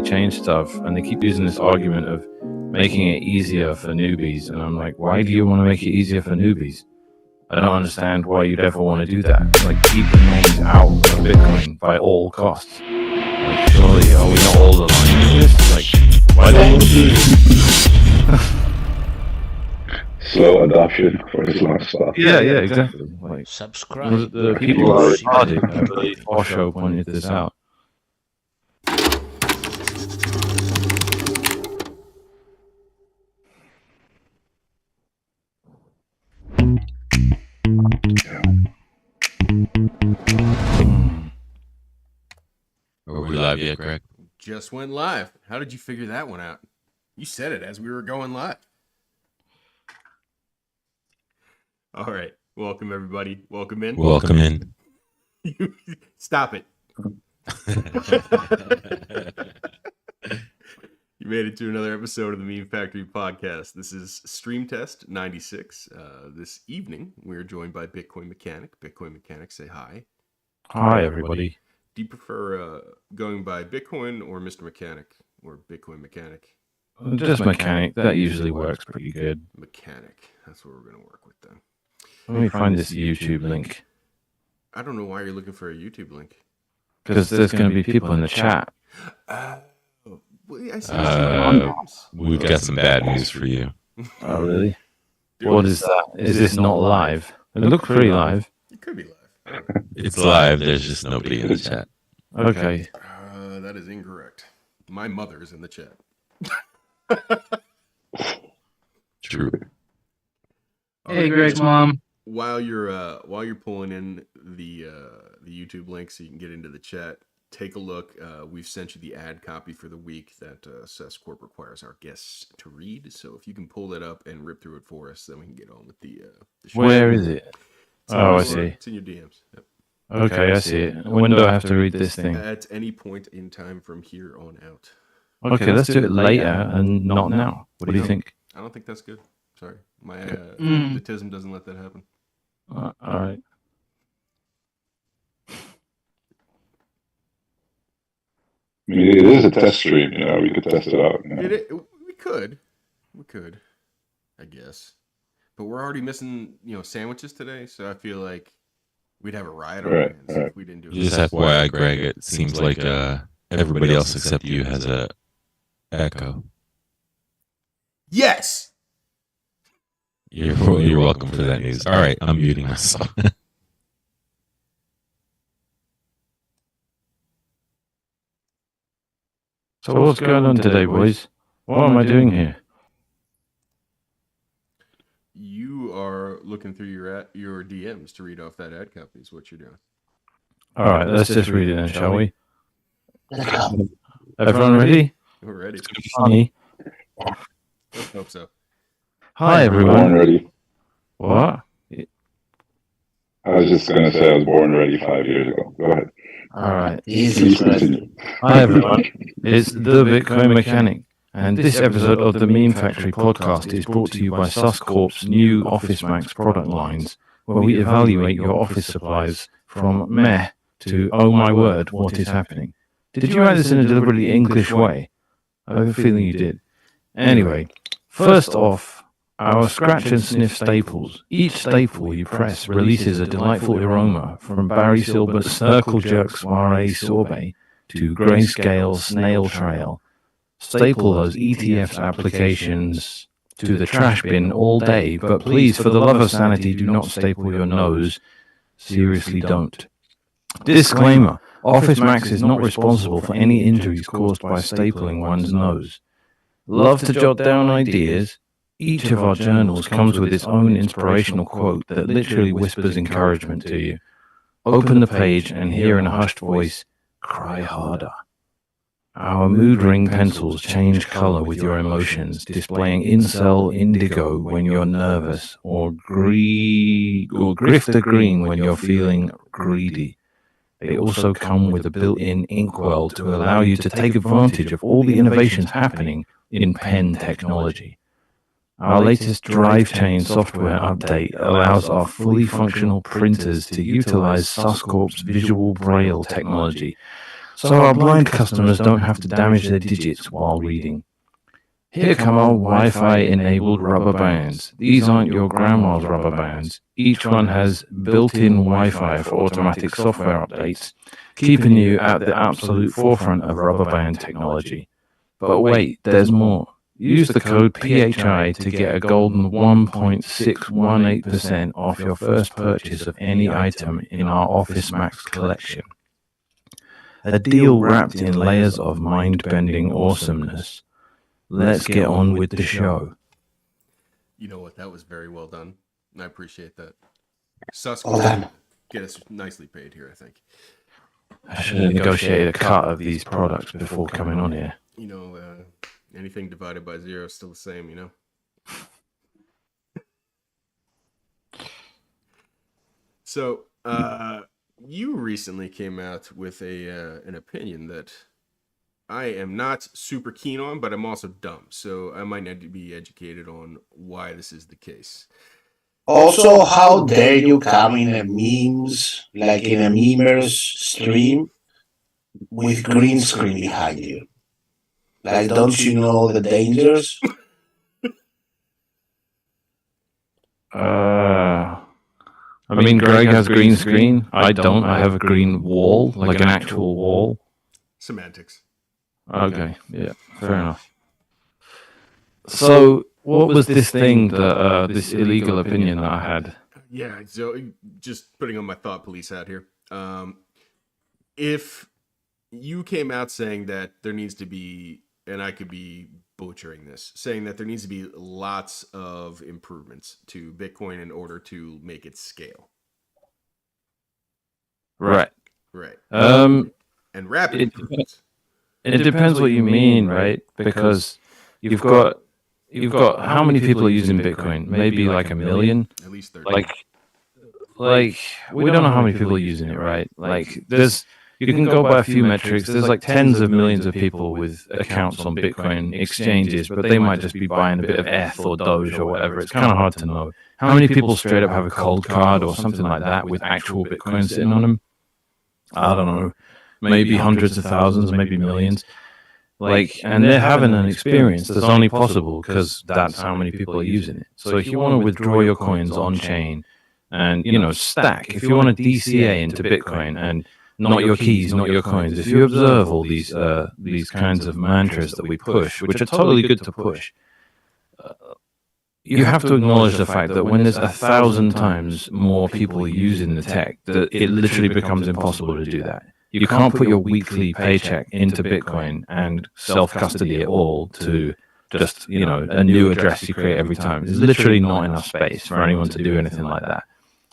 change stuff, and they keep using this argument of making it easier for newbies. And I'm like, why do you want to make it easier for newbies? I don't understand why you'd ever want to do that. Like, keep the normies out of Bitcoin by all costs. Like, surely, are we not all aligned with this? Like, why don't we do this? Slow adoption for Islam stuff. Yeah, exactly. Like, Subscribe. the people are retarded. I believe Osho pointed this out. Are we live yet, Greg? Just went live. How did you figure that one out? You said it as we were going live. All right. Welcome, everybody. Welcome in. Welcome in. Stop it. You made it to another episode of the Meme Factory podcast. This is Stream Test 96. This evening, we're joined by Bitcoin Mechanic. Bitcoin Mechanic, say hi. Hi, everybody. Do you prefer going by Bitcoin or Mr. Mechanic or Bitcoin Mechanic? Just Mechanic. That usually works pretty good. Mechanic. That's what we're going to work with then. Let me find this YouTube link. I don't know why you're looking for a YouTube link. Because there's going to be people in the chat. I see We've got some bad news for you. Oh, really? What is that? Is this not live? It looks pretty live. It could be live. It's live. There's just nobody in the chat. Okay. That is incorrect. My mother is in the chat. True. Hey, Greg's mom. While you're pulling in the YouTube link so you can get into the chat, take a look. We've sent you the ad copy for the week that Cess Corp requires our guests to read. So if you can pull that up and rip through it for us, then we can get on with the show. Where is it? I see. It's in your DMs. Yep. Okay, I see it. When do I have to read this thing? At any point in time from here on out. Okay, let's do it later and not now. What do you think? I don't think that's good. Sorry. My the TISM doesn't let that happen. All right. I mean, it is a test stream, we could test it out. We could, I guess. But we're already missing, sandwiches today, so I feel like we'd have a riot on our hands if we didn't do it. Just FYI, Greg, it seems like everybody else except you has a echo. Yes! You're welcome for that news. All right, I'm muting myself. So what's going on today, boys? What am I doing here? You are looking through your DMs to read off that ad copy is what you're doing. All right, let's just read it then, shall we? Everyone ready? We're ready. It's going to be funny. Let's hope so. Hi, Born everyone. ready. What? I was just going to say I was born ready 5 years ago. Go ahead. All right. Please continue. Hi, everyone. It's the Bitcoin Mechanic, and this episode of the Meme Factory podcast is brought to you by Sus Corp's new Office Max product lines, where we evaluate your office supplies from meh to oh my word, what is happening. Did you write this in a deliberately English way? I have a feeling you did. Anyway, first off, our scratch and sniff staples. Each staple you press releases a delightful aroma, from Barry Silbert's Circle Jerk Soiree Sorbet to Grayscale Snail Trail. Staple those ETFs applications to the trash bin all day, but please, for the love of sanity, do not staple your nose. Seriously, don't. Disclaimer: Office Max is not responsible for any injuries caused by stapling one's nose. Love to jot down ideas? Each of our journals comes with its own inspirational quote that literally whispers encouragement to you. Open the page and hear in a hushed voice, "Cry harder." Our mood ring pencils change color with your emotions, displaying incel indigo when you're nervous, or grifter green when you're feeling greedy. They also come with a built-in inkwell to allow you to take advantage of all the innovations happening in pen technology. Our latest drive chain software update allows our fully functional printers to utilize Sus Corp's visual braille technology, so our blind customers don't have to damage their digits while reading. Here come our Wi-Fi-enabled rubber bands. These aren't your grandma's rubber bands. Each one has built-in Wi-Fi for automatic software updates, keeping you at the absolute forefront of rubber band technology. But wait, there's more. Use the code PHI to get a golden 1.618% off your first purchase of any item in our Office Max collection. A deal wrapped in layers of mind-bending awesomeness. Let's get on with the show. You know what? That was very well done. I appreciate that. Sus Well done. get us nicely paid here, I think. I should have negotiated a cut of these products before coming on here. You know, anything divided by 0 is still the same, you know? So, you recently came out with an opinion that I am not super keen on, but I'm also dumb. So I might need to be educated on why this is the case. Also, how dare you come in a memes, like in a memer's stream, with green screen behind you? Like, don't you know the dangers? I mean, Greg has green screen. I don't. I have a green wall, like an actual wall. Semantics. Okay, yeah, fair enough. So, what was this thing that this illegal opinion that I had? Yeah, so just putting on my thought police hat here. If you came out saying that there needs to be, and I could be butchering this, saying that there needs to be lots of improvements to Bitcoin in order to make it scale. Right. Right. And rapid improvements. it depends what you mean, right? Because you've got how many people are using Bitcoin? Maybe like 1 million. At least 30. Like we don't know how many people are using it, right? Like you can go by a few metrics. There's like tens of millions of people with accounts on Bitcoin exchanges, but they might just be buying a bit of ETH or Doge or whatever. It's kind of hard to know. How many people straight up have a cold card or something like that with actual Bitcoin sitting on them? I don't know. Maybe hundreds of thousands, maybe millions. And they're having an experience that's only possible because that's how many people are using it. So if you want to withdraw your coins on chain and, stack, if you want to DCA into Bitcoin and not your keys, not your coins, if you observe all these kinds of mantras that we push, which are totally good to push, you have to acknowledge the fact that when there's 1,000 times more people using the tech, that it literally becomes impossible to do that. You can't put your weekly paycheck into Bitcoin and self-custody it all to just, a new address you create every time. There's literally not enough space for anyone to do anything like that.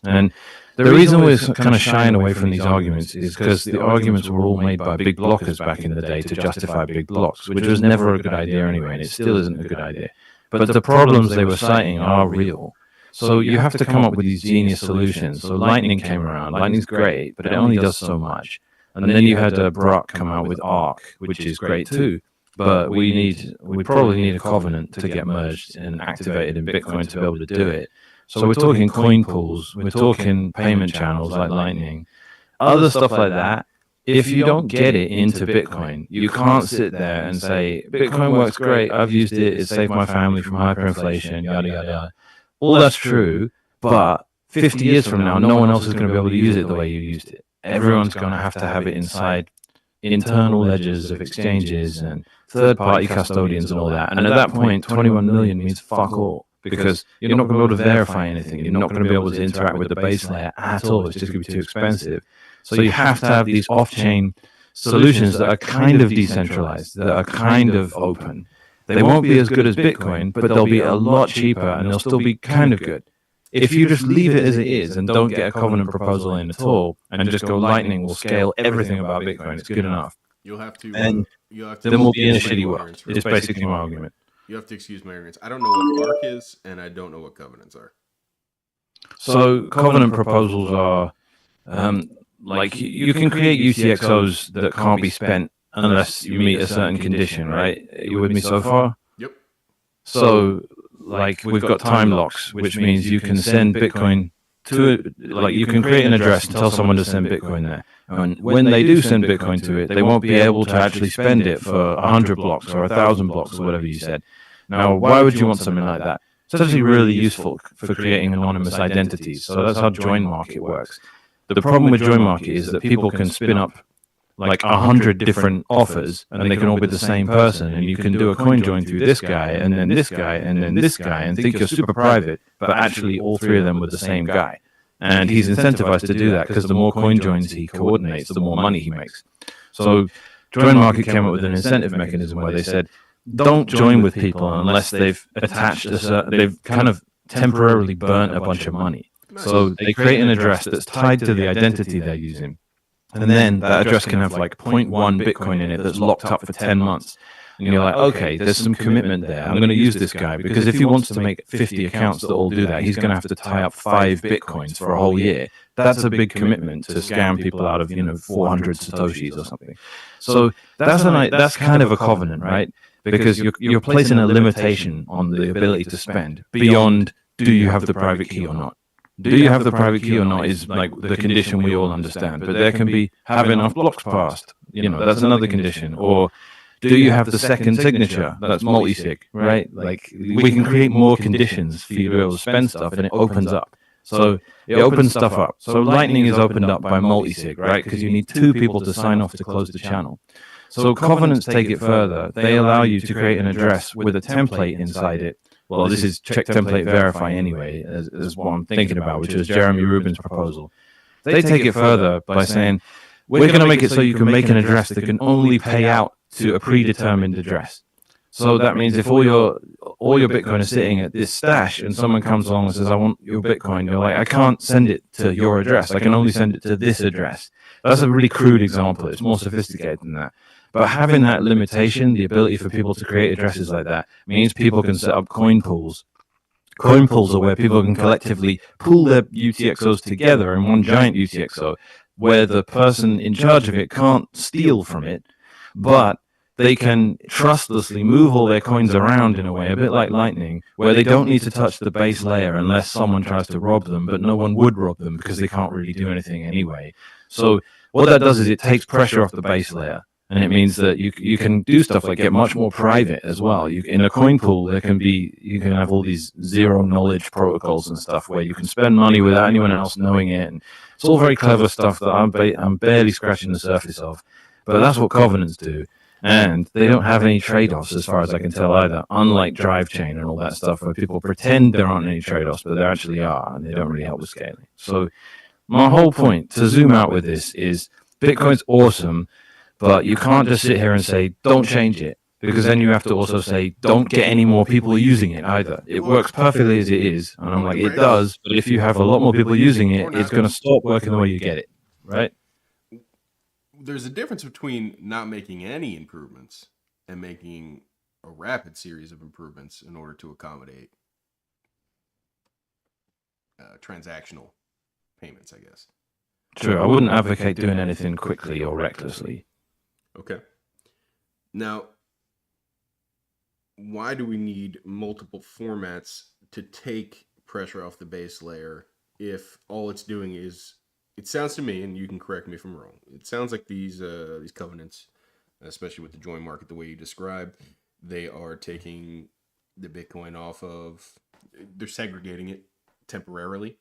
And the reason we're kind of shying away from these arguments is because the arguments were all made by big blockers back in the day to justify big blocks, which was never a good idea anyway, and it still isn't a good idea. But the problems they were citing are real. So you have to come up with these genius solutions. So Lightning came around. Lightning's great, but it only does so much. And then you had Brock come out with Arc, which is great too. But we probably need a covenant to get merged and activated in Bitcoin to be able to do it. So we're talking coin pools, we're talking payment channels like Lightning, other stuff like that. If you don't get it into Bitcoin, you can't sit there and say, Bitcoin works great, I've used it, it saved my family from hyperinflation, yada, yada, yada. All that's true, but 50 years from now, no one else is going to be able to use it the way you used it. Everyone's going to have it inside internal ledgers of exchanges and third-party custodians and all that. And at that point, 21 million means fuck all, because you're not going to be able to verify anything. You're not going to be able to interact with the base layer at all. It's just going to be too expensive. So you have to have these off-chain solutions that are kind of decentralized, that are kind of open. They won't be as good as Bitcoin, but they'll be a lot cheaper and they'll still be kind of good. If you just leave it as it is and don't get a covenant proposal in at all and just go Lightning will scale everything about Bitcoin, it's good enough. You'll have to. And then we'll be in a shitty world. It's basically my argument. You have to excuse my ignorance. I don't know what ARC is, and I don't know what covenants are. So covenant proposals are you can create UTXOs that can't be spent unless you meet a certain condition, right? Are you with me so far? Yep. So we've got time locks, which means you can send Bitcoin you can create an address and tell someone to send Bitcoin there. And when they do send Bitcoin to it, they won't be able to actually spend it for 100 blocks or 1,000 blocks or whatever you said. Now, why would you want something like that? It's actually really useful for creating anonymous identities. So that's how Join Market works. The problem with Join Market is that people can spin up like 100 different offers and they can all be the same person, and you can do a coin join through this guy and then this guy and then this guy and think you're super private, but actually all three of them were the same guy. And he's incentivized to do that because the more coin joins he coordinates, the more money he makes. So Join Market came up with an incentive mechanism where they said, don't join with people unless they've they've kind of temporarily burnt a bunch of money. So they create an address that's tied to the identity they're using. And then that address can have like 0.1 Bitcoin in it that's locked up for 10 months. And you're like, okay, there's some commitment there. I'm going to use this guy because if he wants to make 50 accounts that all do that, he's going to have to tie up 5 Bitcoins for a whole year. That's a big commitment to scam people out of, 400 Satoshis or something. So that's kind of a covenant, right? Because you're placing a limitation on the ability to spend beyond, do you have the private key or not? Do you have the private key or not is like the condition we all understand. But there can be have enough blocks passed. That's another condition. Or do you have the second signature? That's multi-sig, right? Like we can create more conditions for you to be able to spend stuff, and it opens up. So it opens stuff up. So Lightning is opened up by multi-sig, right? Because you need 2 people to sign off to close the channel. So covenants take it further. They allow you to create an address with a template inside it. Well, this is check template verify anyway, as what I'm thinking about, which is Jeremy Rubin's proposal. They take it further by saying, we're going to make it so you can make an address that can only pay out to a predetermined address. So that means if all your Bitcoin is sitting at this stash and someone comes along and says, I want your Bitcoin, you're like, I can't send it to your address. I can only send it to this address. That's a really crude example. It's more sophisticated than that. But having that limitation, the ability for people to create addresses like that, means people can set up coin pools. Coin pools are where people can collectively pool their UTXOs together in one giant UTXO, where the person in charge of it can't steal from it, but they can trustlessly move all their coins around in a way, a bit like Lightning, where they don't need to touch the base layer unless someone tries to rob them, but no one would rob them because they can't really do anything anyway. So what that does is it takes pressure off the base layer. And it means that you can do stuff like get much more private as well. In a coin pool, you can have all these zero knowledge protocols and stuff where you can spend money without anyone else knowing it. And it's all very clever stuff that I'm barely scratching the surface of. But that's what covenants do. And they don't have any trade-offs as far as I can tell either, unlike Drive Chain and all that stuff where people pretend there aren't any trade-offs, but there actually are, and they don't really help with scaling. So my whole point, to zoom out with this, is Bitcoin's awesome, but you can't just sit here and say, don't change it, because then you have to also say, don't get any more people using it either. It works perfectly as it is, and I'm like, it does, but if you have a lot more people using it, it's going to stop working the way you get it, right? There's a difference between not making any improvements and making a rapid series of improvements in order to accommodate transactional payments, I guess. True, I wouldn't advocate doing anything quickly or recklessly. Okay. Now, why do we need multiple formats to take pressure off the base layer if all it's doing is, it sounds to me, and you can correct me if I'm wrong, it sounds like these covenants, especially with the join market, the way you described, they are taking the Bitcoin off of, they're segregating it temporarily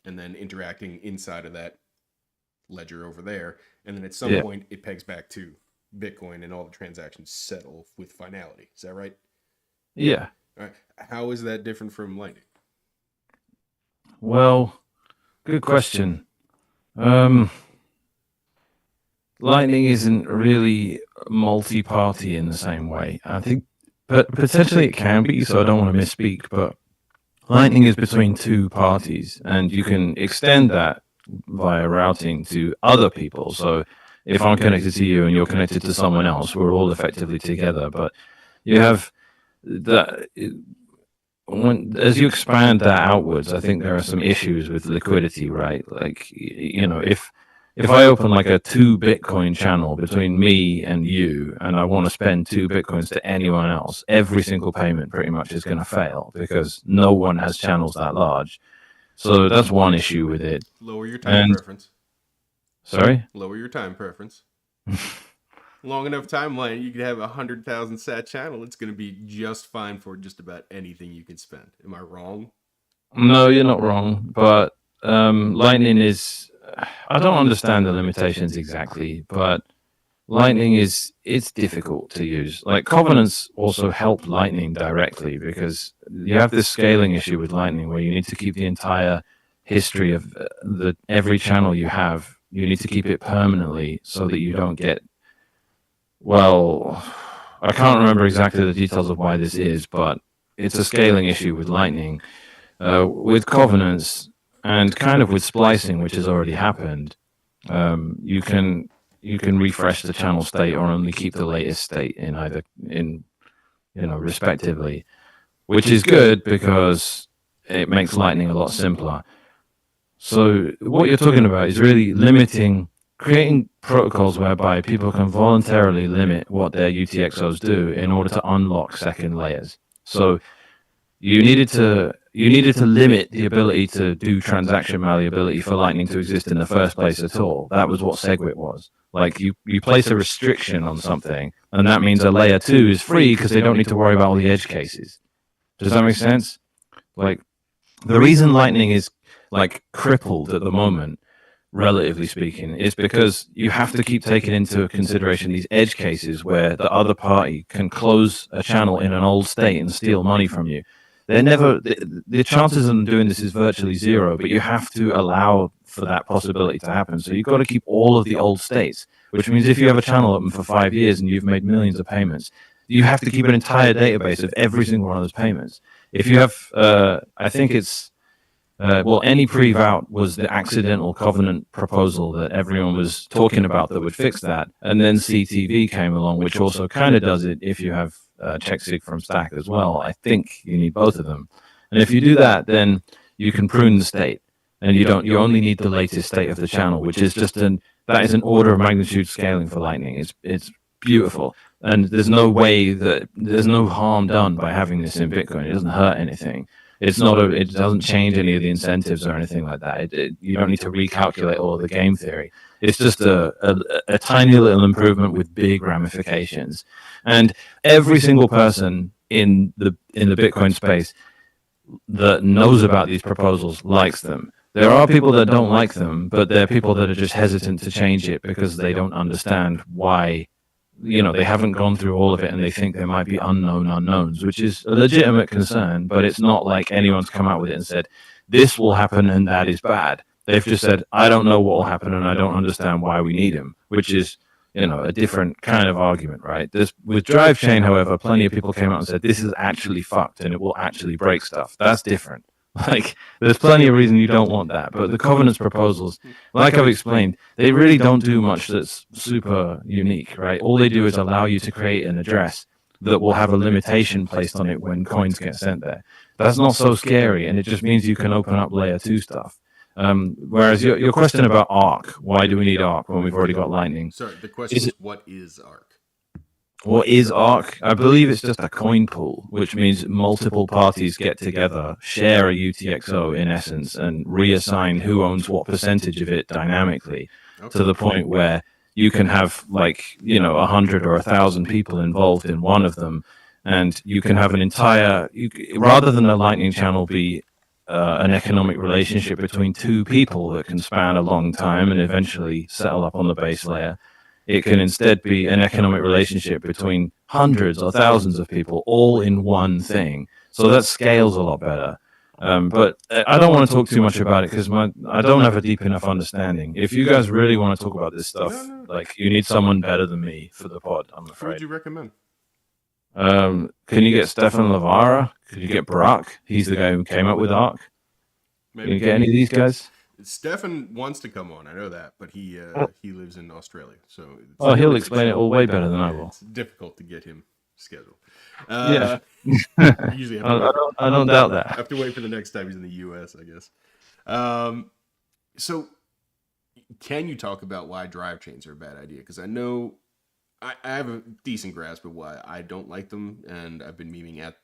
and then interacting inside of that ledger over there. And then at some point it pegs back to Bitcoin and all the transactions settle with finality. Is that right? Yeah. All right. How is that different from Lightning? Well, good question. Lightning isn't really multi-party in the same way. I think, but potentially it can be, so I don't want to misspeak, but Lightning is between 2 parties, and you can extend that via routing to other people. So if I'm connected to you and you're connected to someone else, we're all effectively together. But you have that, as you expand that outwards, I think there are some issues with liquidity, right? Like, if I open like a 2 Bitcoin channel between me and you, and I want to spend 2 Bitcoins to anyone else, every single payment pretty much is going to fail because no one has channels that large. So that's one issue with it. Lower your time And preference. sorry. Lower your time preference. Long enough timeline, you could have 100,000 sat channel. It's going to be just fine for just about anything you can spend. Am I wrong? No, you're not wrong. But Lightning is. I don't understand the limitations exactly, but Lightning it's difficult to use. Like Covenants also help Lightning directly because you have this scaling issue with Lightning where you need to keep the entire history of every channel you have. You need to keep it permanently so that you don't get. Well, I can't remember exactly the details of why this is, but it's a scaling issue with Lightning. With Covenants and kind of with splicing, which has already happened, you can refresh the channel state or only keep the latest state in either respectively, which is good because it makes Lightning a lot simpler. So what you're talking about is really creating protocols whereby people can voluntarily limit what their UTXOs do in order to unlock second layers. So you needed to limit the ability to do transaction malleability for Lightning to exist in the first place at all. That was what SegWit was. Like you place a restriction on something, and that means a layer 2 is free because they don't need to worry about all the edge cases. Does that make sense? Like the reason Lightning is like crippled at the moment, relatively speaking, is because you have to keep taking into consideration these edge cases where the other party can close a channel in an old state and steal money from you. The chances of them doing this is virtually zero, but you have to allow for that possibility to happen. So you've got to keep all of the old states, which means if you have a channel open for 5 years and you've made millions of payments, you have to keep an entire database of every single one of those payments. If you have, I think it's, any pre-vout was the accidental covenant proposal that everyone was talking about that would fix that. And then CTV came along, which also kind of does it if you have checksig from Stack as well. I think you need both of them. And if you do that, then you can prune the state. And you only need the latest state of the channel, which is that is an order of magnitude scaling for Lightning. It's beautiful. And there's no harm done by having this in Bitcoin. It doesn't hurt anything. It doesn't change any of the incentives or anything like that. You don't need to recalculate all of the game theory. It's just a tiny little improvement with big ramifications. And every single person in the Bitcoin space that knows about these proposals likes them. There are people that don't like them, but there are people that are just hesitant to change it because they don't understand why. They haven't gone through all of it and they think there might be unknown unknowns, which is a legitimate concern, but it's not like anyone's come out with it and said, this will happen and that is bad. They've just said, I don't know what will happen and I don't understand why we need him, which is, a different kind of argument, right? With Drive Chain, however, plenty of people came out and said, this is actually fucked and it will actually break stuff. That's different. Like, there's plenty of reason you don't want that. But the Covenant's proposals, like I've explained, they really don't do much that's super unique, right? All they do is allow you to create an address that will have a limitation placed on it when coins get sent there. That's not so scary, and it just means you can open up layer 2 stuff. Whereas your question about ARK, why do we need ARK when we've already got Lightning? Sorry, the question is what is ARK? What is ARK? I believe it's just a coin pool, which means multiple parties get together, share a UTXO in essence, and reassign who owns what percentage of it dynamically to the point where you can have 100 or 1,000 people involved in one of them, and you can have rather than a Lightning channel be an economic relationship between two people that can span a long time and eventually settle up on the base layer. It can instead be an economic relationship between hundreds or thousands of people all in one thing. So that scales a lot better. But I don't want to talk too much about it because I don't have a deep enough understanding. If you guys really want to talk about this stuff, you need someone better than me for the pod, I'm afraid. Who would you recommend? Can you get Stefan Lavara? Could you get Brock? He's the guy who came up with ARK. Can you get any of these guys? Stefan wants to come on, I know that, but he lives in Australia, so he'll explain it all way better than I will. It's difficult to get him scheduled. Yeah, usually I don't doubt that. I have to wait for the next time he's in the U.S., I guess. So, can you talk about why drive chains are a bad idea? Because I know I have a decent grasp of why I don't like them, and I've been memeing at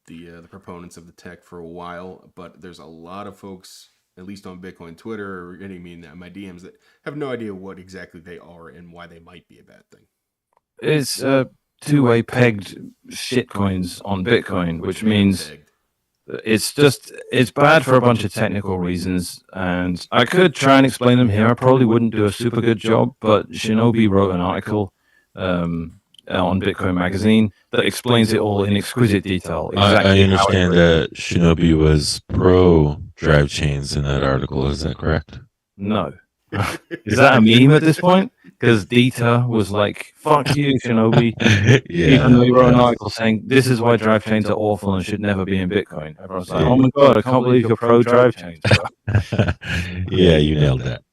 the proponents of the tech for a while, but there's a lot of folks at least on Bitcoin Twitter, or any my DMs, that have no idea what exactly they are and why they might be a bad thing. It's two-way pegged shitcoins on Bitcoin, which means it's bad for a bunch of technical reasons, and I could try and explain them here. I probably wouldn't do a super good job, but Shinobi wrote an article on Bitcoin Magazine that explains it all in exquisite detail. I understand that Shinobi was pro drive chains in that article. Is that correct? No. Is that a meme at this point? Because Dieter was like, "Fuck you, Shinobi." Even though he wrote an article saying this is why drive chains are awful and should never be in Bitcoin. Everyone's like, "Oh my god, I can't believe you're pro drive chains." Yeah, you nailed that.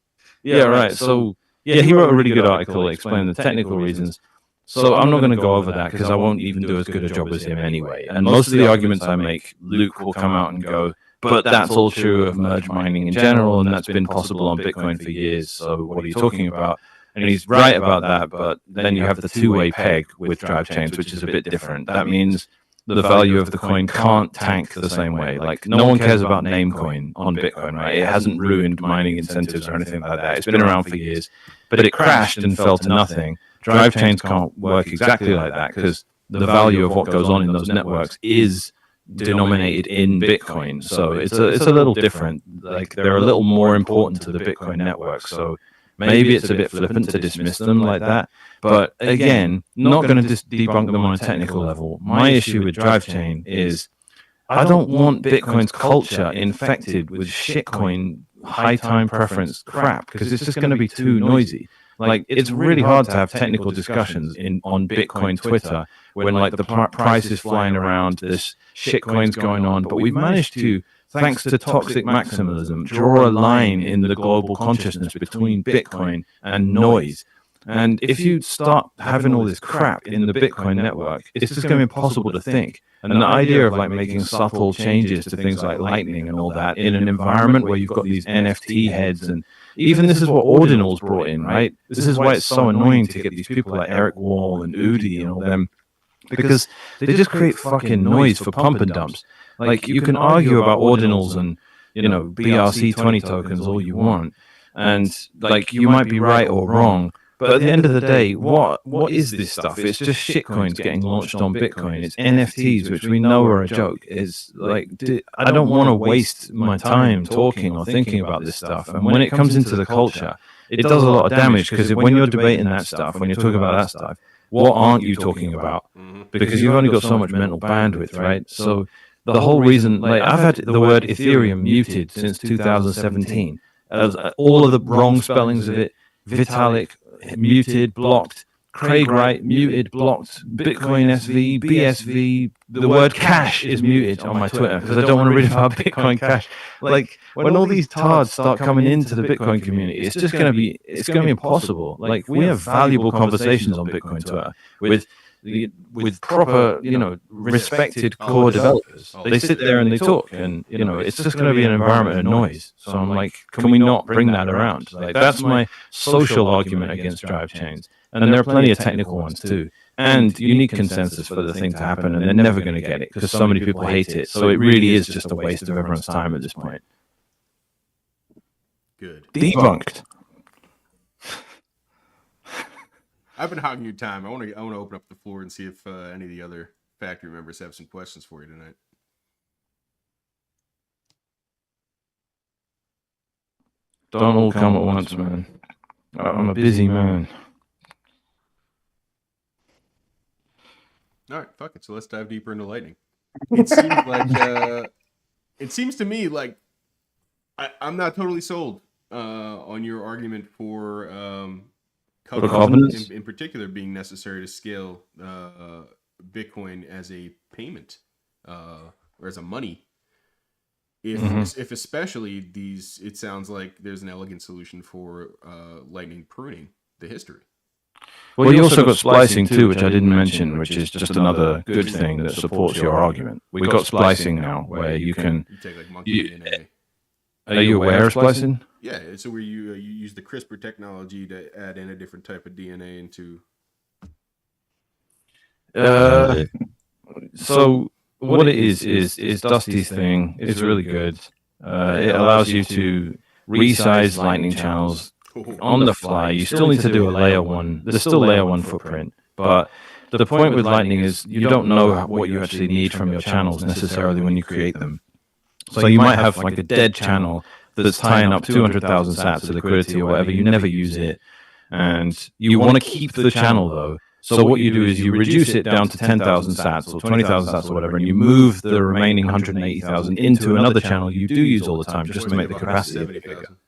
Yeah, right. So yeah, he wrote a really good article explaining the technical reasons. So I'm not going to go over that because I won't even do as good a job as him anyway. And most of the arguments I make, Luke will come out and go, but that's all true of merge mining in general, and that's been possible on Bitcoin for years. So what are you talking about? And he's right about that, but then you have the two-way peg with drive chains, which is a bit different. That means the value of the coin can't tank the same way. Like, no one cares about Namecoin on Bitcoin, right? It hasn't ruined mining incentives or anything like that. It's been around for years, but it crashed and fell to nothing. Drive chains can't work exactly like that because the value of what goes on in those networks is denominated in Bitcoin. So it's a little different. Like, they're a little more important to the Bitcoin network. So maybe it's a bit flippant to dismiss them like that. But again, not going to debunk them on a technical level. My issue with drive chain is I don't want Bitcoin's culture infected with shitcoin high time preference crap because it's just going to be too noisy. Like, it's really hard to have technical discussions on Bitcoin Twitter when like the price is flying around, there's shitcoins going on, but we've managed to, thanks to toxic maximalism, draw a line in the global consciousness between Bitcoin and noise. And if you start having all this crap in the Bitcoin network, it's just going to be impossible to think. And the idea of like making subtle changes to things like Lightning and all that in an environment where you've got these NFT heads, and even this is what Ordinals brought in, right? This is why it's so annoying to get these people like Eric Wall and Udi and all them, because they just create fucking noise for pump and dumps. Like, you can argue about Ordinals and, you know, BRC20 tokens all you want, and like, you might be right or wrong. But at the end of the day, what is this stuff? It's just shitcoins getting launched on Bitcoin. It's NFTs, which we know are a joke. It's like, I don't want to waste my time talking or thinking about this stuff. And when it comes into the culture, it does a lot of damage, because when you're debating that stuff, when you're talking about that stuff, what aren't you talking about? Because you've only got so much mental bandwidth, right? So the whole reason, like, I've had the word Ethereum muted since 2017. All of the wrong spellings of it, Vitalik, muted, blocked, Craig Wright, muted, blocked, Bitcoin SV, BSV, the word cash is muted on my Twitter because I don't want to read about Bitcoin Cash. Like, when all these tards start coming into the Bitcoin community, it's just going to be, it's going to be impossible. Like, we have valuable conversations on Bitcoin Twitter with proper, you know, respected core developers. They sit there and they talk, and, you know, it's just going to be an environment of noise. So I'm like, can we not bring that around? Like, that's my social argument against drive chains. And there are plenty of technical ones too. And you need consensus for the thing to happen, and they're never going to get it because so many people hate it. So it really is just a waste of everyone's time at this point. Good. Debunked. I've been hogging your time. I want to open up the floor and see if any of the other factory members have some questions for you tonight. Don't all come at once, man. I'm a busy man. All right, fuck it. So let's dive deeper into Lightning. It seems like it seems to me like I'm not totally sold on your argument for covenants in particular being necessary to scale Bitcoin as a payment or as a money. If especially these, it sounds like there's an elegant solution for Lightning pruning the history. Well, you also got splicing too, which I didn't mention, which is just another good thing that supports your argument. We've got splicing now, where you can. You take like monkey DNA. Are you aware of splicing? Yeah, so where you use the CRISPR technology to add in a different type of DNA into. So what it is Dusty's thing. It's really good. It allows you to resize Lightning channels on the fly. You still need to do a layer one. There's still layer one footprint, but the point with Lightning is you don't know what you actually need from your channels necessarily when you create them. So you might have like a dead channel that's tying up 200,000 sats of liquidity or whatever. You never use it, and you want to keep the channel though. So what you do is you reduce it down to 10,000 sats or 20,000 sats or whatever, and you move the remaining 180,000 into another channel you do use all the time just to make the capacity a bit bigger.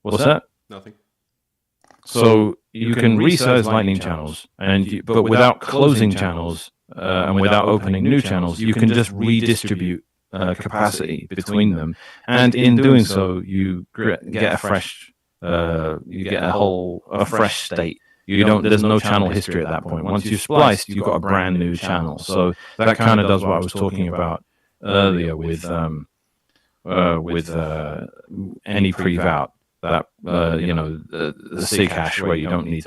What's that? Nothing. So you can resize Lightning channels, but without closing channels and without opening new channels, you can just redistribute capacity between them, and in doing so, you get a fresh, you get a fresh state. There's no channel history at that point. Once you've spliced, you've got a brand new channel. So that kind of does what I was talking about earlier with any prevout. That the SIG hash where you don't need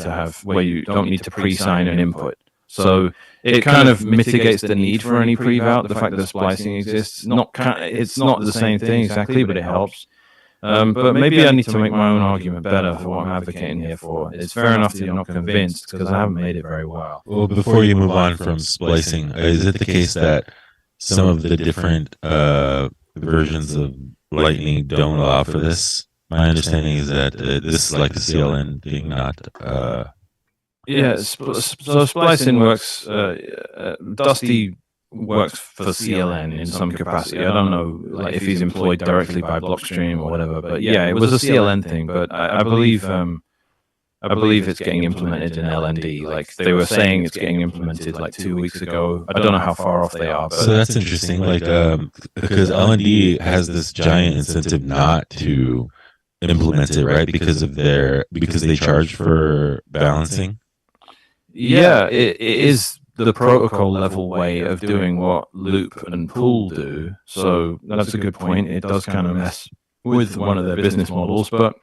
to pre-sign an input. So it kind of mitigates the need for any prevout. The fact that splicing exists, it's not the same thing exactly, but it helps. But maybe I need to make my own argument better for what I'm advocating here for. It's fair enough that you're not convinced because I haven't made it very well. Well, before you move on from splicing, is it the case that some of the different versions of Lightning don't allow for this? My understanding is that this is like a CLN thing, not. Yeah, so splicing works. Dusty works for CLN in some capacity. I don't know, like if he's employed directly by Blockstream or whatever. But yeah, it was a CLN thing. But I believe it's getting implemented in LND. Like they were saying, it's getting implemented like 2 weeks ago. I don't know how far off they are. But so that's interesting. Like because LND has this giant incentive not to implement it, right? Because they charge for balancing. Yeah, it is the protocol level way of doing what Loop and Pool do. So that's a good point. It does kind of mess with one of their business models, but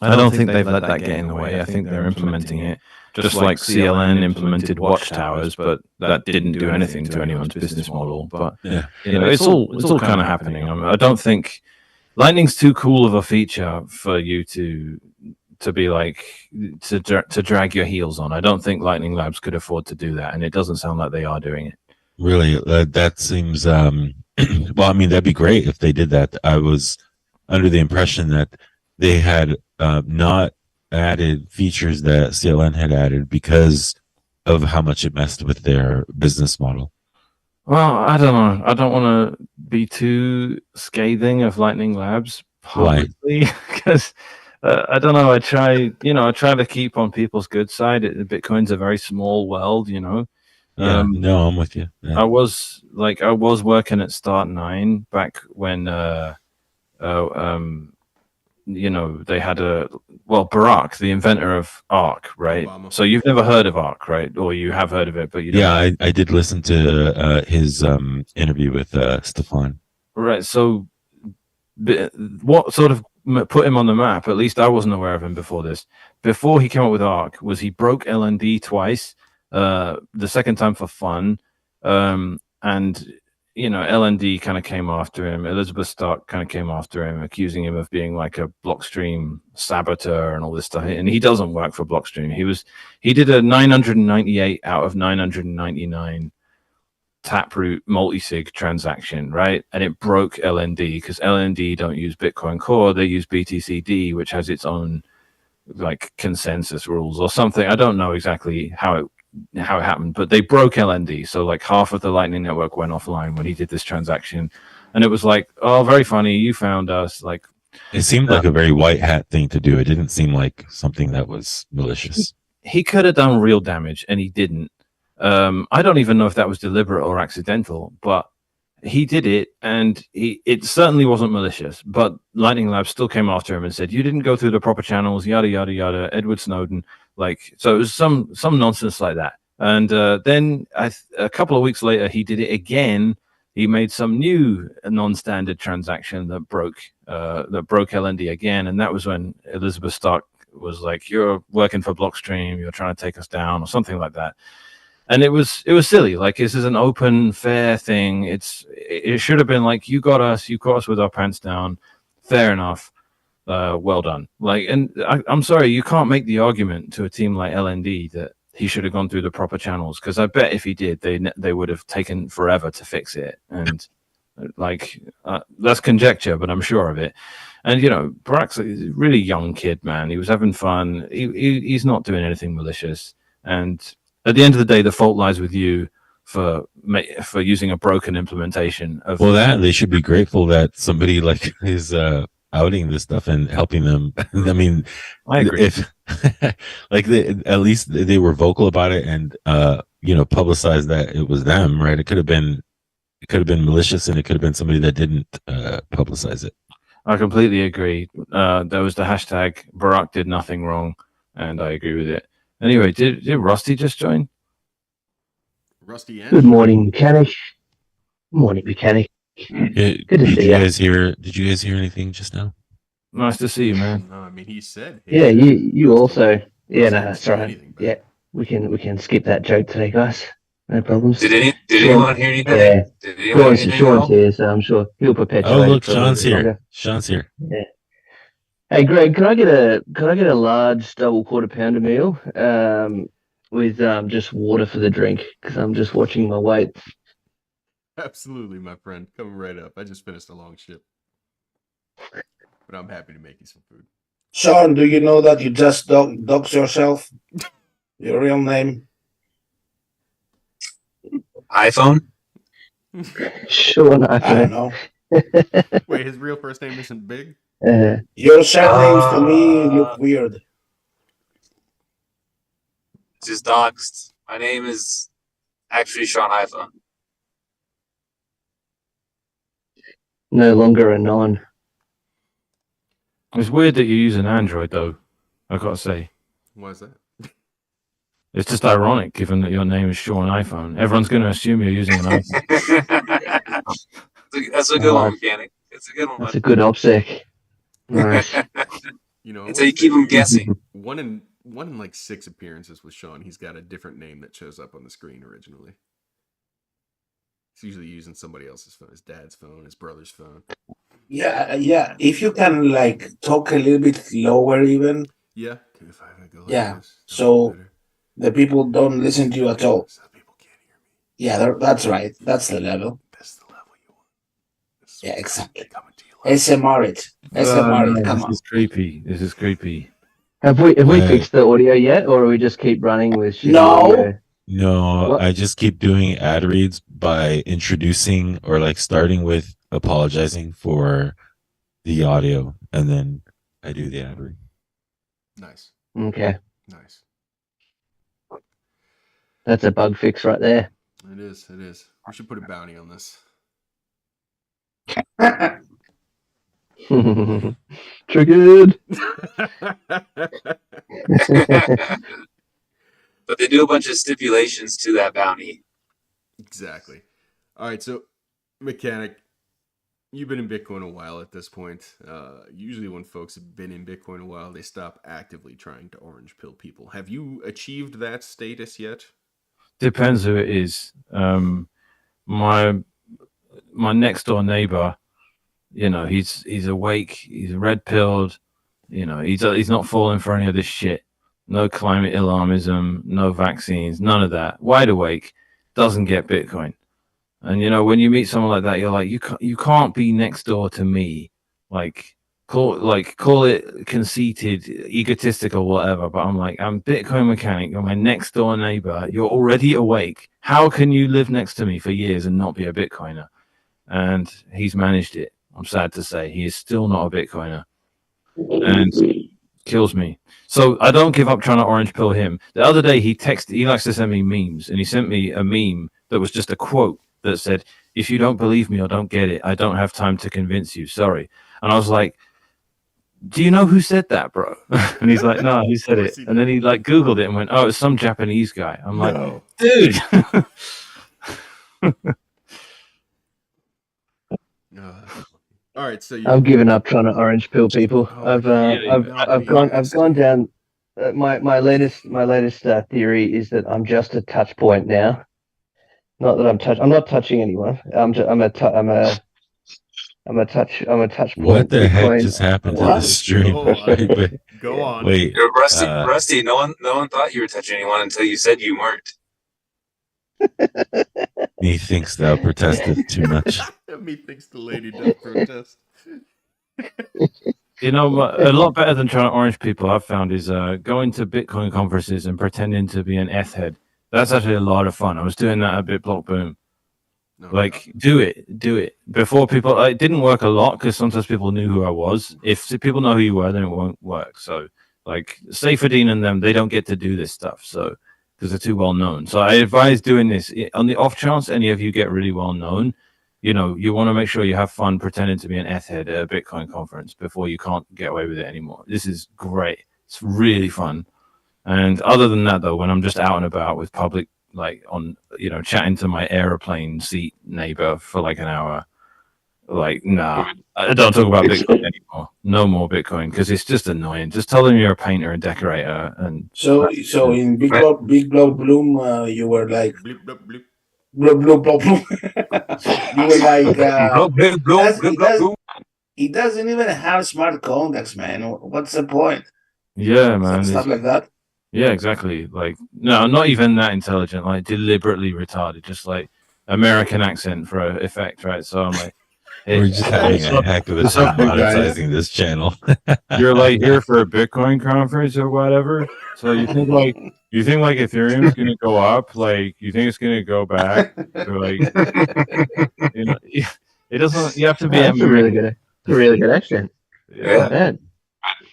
I don't think they've let that get in the way. I think they're implementing it just like CLN implemented watchtowers, but that didn't do anything to anyone's business model. But yeah, it's all kind of happening. I don't think Lightning's too cool of a feature for you to be like to drag your heels on. I don't think Lightning Labs could afford to do that, and it doesn't sound like they are doing it. Really, that seems. Well, I mean, that'd be great if they did that. I was under the impression that they had not added features that CLN had added because of how much it messed with their business model. Well, I don't know. I don't want to be too scathing of Lightning Labs publicly because I don't know. I try to keep on people's good side. Bitcoin's a very small world, No, I'm with you. Yeah. I was working at Start9 back when they had Barak, the inventor of Arc, right? Obama. So you've never heard of Arc, right? Or you have heard of it, but you don't. Yeah, I did listen to his interview with Stefan. Right. So what sort of put him on the map, at least I wasn't aware of him before this. Before he came up with Arc, was he broke LND twice, the second time for fun, and LND kind of came after him. Elizabeth Stark kind of came after him, accusing him of being like a Blockstream saboteur and all this stuff. And he doesn't work for Blockstream. He did a 998 out of 999 Taproot multisig transaction, right? And it broke LND because LND don't use Bitcoin Core. They use BTCD, which has its own like consensus rules or something. I don't know exactly how it happened, but they broke LND. So like half of the Lightning Network went offline when he did this transaction. And it was like, oh, very funny. You found us. Like, it seemed like a very white hat thing to do. It didn't seem like something that was malicious. He could have done real damage and he didn't. I don't even know if that was deliberate or accidental, but he did it, and it certainly wasn't malicious. But Lightning Labs still came after him and said, you didn't go through the proper channels, yada, yada, yada, Edward Snowden. Like, so it was some nonsense like that. And then a couple of weeks later, he did it again. He made some new non-standard transaction that broke LND again. And that was when Elizabeth Stark was like, you're working for Blockstream, you're trying to take us down or something like that. And it was silly. Like, this is an open, fair thing. It should have been like, you caught us with our pants down. fair enough. Well done. Like, and I'm sorry, you can't make the argument to a team like LND that he should have gone through the proper channels, because I bet if he did, they would have taken forever to fix it. And like, that's conjecture, but I'm sure of it. And Barack's a really young kid, man. He was having fun. He's not doing anything malicious. And at the end of the day, the fault lies with you for using a broken implementation of. Well, that they should be grateful that somebody like is outing this stuff and helping them. I mean, I agree. If like at least they were vocal about it and publicized that it was them, right? It could have been malicious, and it could have been somebody that didn't publicize it. I completely agree. There was the hashtag Barack did nothing wrong, and I agree with it. Anyway, did Rusty just join? Rusty and Good morning, Mechanic. Morning, Mechanic. Good to see you ya. guys hear? Did you guys hear anything just now? Nice to see you, man. No, I mean he said. Yeah, you also. Yeah, no, Rusty that's didn't say right. anything, but- Yeah, we can skip that joke today, guys. No problems. Did anyone hear anything? Yeah. Did anyone hear anything? Sean's here, so I'm sure he'll perpetuate. Oh, it look, for a little Sean's bit here. longer. Sean's here. Hey, Greg, can I get a large double quarter pounder meal with just water for the drink, because I'm just watching my weight. Absolutely, my friend. Coming right up. I just finished a long shift. But I'm happy to make you some food. Sean, do you know that you just dox yourself? Your real name? iPhone? Sean, I don't know. Wait, his real first name isn't Big? Your surnames to me look weird. Just doxed. My name is actually Sean iPhone. No longer a non. It's weird that you use an Android, though. I gotta say, Why is that? it's just ironic, given that your name is Sean iPhone. Everyone's going to assume you're using an iPhone. That's a good one, Mechanic. It's a good one. That's a good OPSEC. Nice. You know, Until you keep them guessing. one in like 6 appearances with Sean, he's got a different name that shows up on the screen originally. He's usually using somebody else's phone, his dad's phone, his brother's phone. Yeah. If you can like talk a little bit lower, even Yeah. If I go like Yeah, this, that'll so- be better. the people don't listen to you at all. So people can't hear me. Yeah, that's right. That's the level. That's the level you want. This is Yeah, what's exactly. coming to you live. SMR it. SMR it. Come This on. is creepy. This is creepy. Have we Right. fixed the audio yet, or we just keep running with shitty No. audio? No, What? I just keep doing ad reads by introducing or like starting with apologizing for the audio, and then I do the ad read. Nice. Okay, Nice. that's a bug fix right there. It is. It is. We should put a bounty on this. Triggered. But they do a bunch of stipulations to that bounty. Exactly. All right. So, Mechanic, you've been in Bitcoin a while at this point. Usually, when folks have been in Bitcoin a while, they stop actively trying to orange pill people. Have you achieved that status yet? Depends who it is. My next door neighbor, he's awake. He's red pilled. He's not falling for any of this shit. No climate alarmism, no vaccines, none of that. Wide awake, doesn't get Bitcoin. And when you meet someone like that, you're like, you can't be next door to me. Call it conceited, egotistical, whatever. But I'm like, I'm Bitcoin Mechanic. You're my next door neighbor. You're already awake. How can you live next to me for years and not be a Bitcoiner? And he's managed it. I'm sad to say he is still not a Bitcoiner, and kills me. So I don't give up trying to orange pill him. The other day he likes to send me memes, and he sent me a meme that was just a quote that said, "If you don't believe me or don't get it, I don't have time to convince you. Sorry." And I was like, "Do you know who said that, bro?" And he's like, "No, who said it?" And then he Googled it and went, "Oh, it's some Japanese guy." I'm like, No. "Dude." All right. So I'm giving up trying to orange pill people. Oh, I've gone down. My latest theory is that I'm just a touch point now. Not that I'm not touching anyone. I'm I'm a touch What point the heck Bitcoin. just happened to What? the stream? Go on. Wait, Yo, Rusty, no one thought you were touching anyone until you said you weren't. methinks thou protesteth too much. Methinks the lady does protest. You know, a lot better than trying to orange people I've found is going to Bitcoin conferences and pretending to be an ETH head. That's actually a lot of fun. I was doing that at BitBlock Boom. No, Like, do it before people. It didn't work a lot because sometimes people knew who I was. If people know who you were, then it won't work. So, like, Saifedean and them, they don't get to do this stuff. So, because they're too well known. So, I advise doing this on the off chance any of you get really well known. You know, you want to make sure you have fun pretending to be an ETH head at a Bitcoin conference before you can't get away with it anymore. This is great. It's really fun. And other than that, though, when I'm just out and about with public, like on, you know, chatting to my aeroplane seat neighbor for like an hour, like, nah, I don't talk about Bitcoin anymore. No more Bitcoin because it's just annoying. Just tell them you're a painter and decorator. And So in Big Block Bloom, you were like Bloop, bloop, bloop. bloop bloop bloop bloop. You were like it doesn't even have smart contacts, man. What's the point? yeah, man. Stuff like that. Yeah, exactly. Like, no, not even that intelligent. Like, deliberately retarded. Just like American accent for effect, right? So I'm like, hey, We're just having a heck of a what's up, time big guy? monetizing this channel. You're like here for a Bitcoin conference or whatever. So you think like Ethereum's gonna go up? Like, you think it's gonna go back? Or like, you know, it doesn't. You have to be. That's a really good accent. Yeah. Not bad.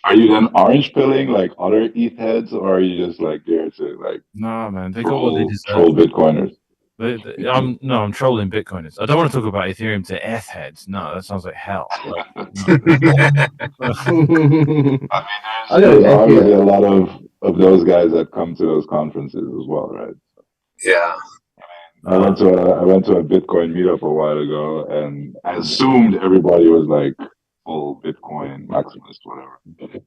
Are you then orange pilling like other ETH heads, or are you just like there to like No, man, they got what they troll deserve. Bitcoiners? I'm trolling Bitcoiners. I don't want to talk about Ethereum to ETH heads. No, that sounds like hell. Like, I mean, I gotta there's ask obviously you. a lot of those guys that come to those conferences as well, right? Yeah. I went to a Bitcoin meetup a while ago, and I assumed everybody was like full Bitcoin maximalist, whatever.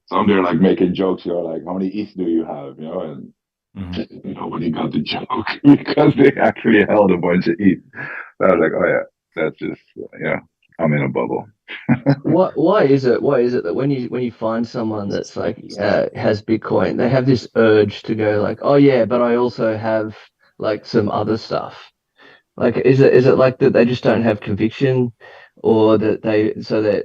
So I'm there like making jokes, you know, like how many ETH do you have, you know, and nobody got the joke because they actually held a bunch of ETH. So I was like, oh yeah, that's just I'm in a bubble. Why is it that when you find someone that's like has Bitcoin, they have this urge to go like, oh yeah, but I also have like some other stuff. Like, is it like that they just don't have conviction, or that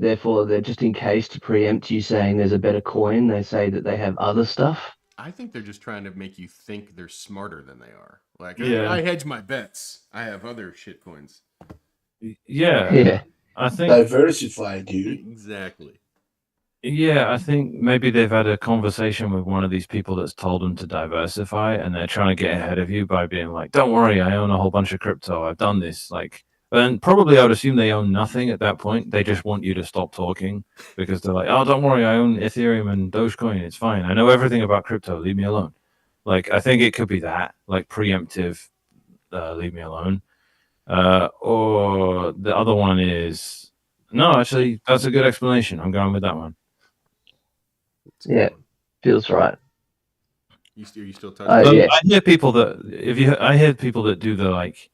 therefore they're just in case to preempt you saying there's a better coin, they say that they have other stuff? I think they're just trying to make you think they're smarter than they are. Like, Yeah. I hedge my bets. I have other shit coins. yeah, I think. Diversify, dude. Exactly. Yeah, I think maybe they've had a conversation with one of these people that's told them to diversify, and they're trying to get ahead of you by being like, "Don't worry, I own a whole bunch of crypto. I've done this." Like, and probably I would assume they own nothing at that point. They just want you to stop talking because they're like, "Oh, don't worry, I own Ethereum and Dogecoin. It's fine. I know everything about crypto. Leave me alone." Like, I think it could be that, like preemptive, leave me alone. Or the other one is no. Actually, that's a good explanation. I'm going with that one. It's a good Yeah. one. Feels right. Are you still touching? Yeah. I hear people that I hear people that do the like,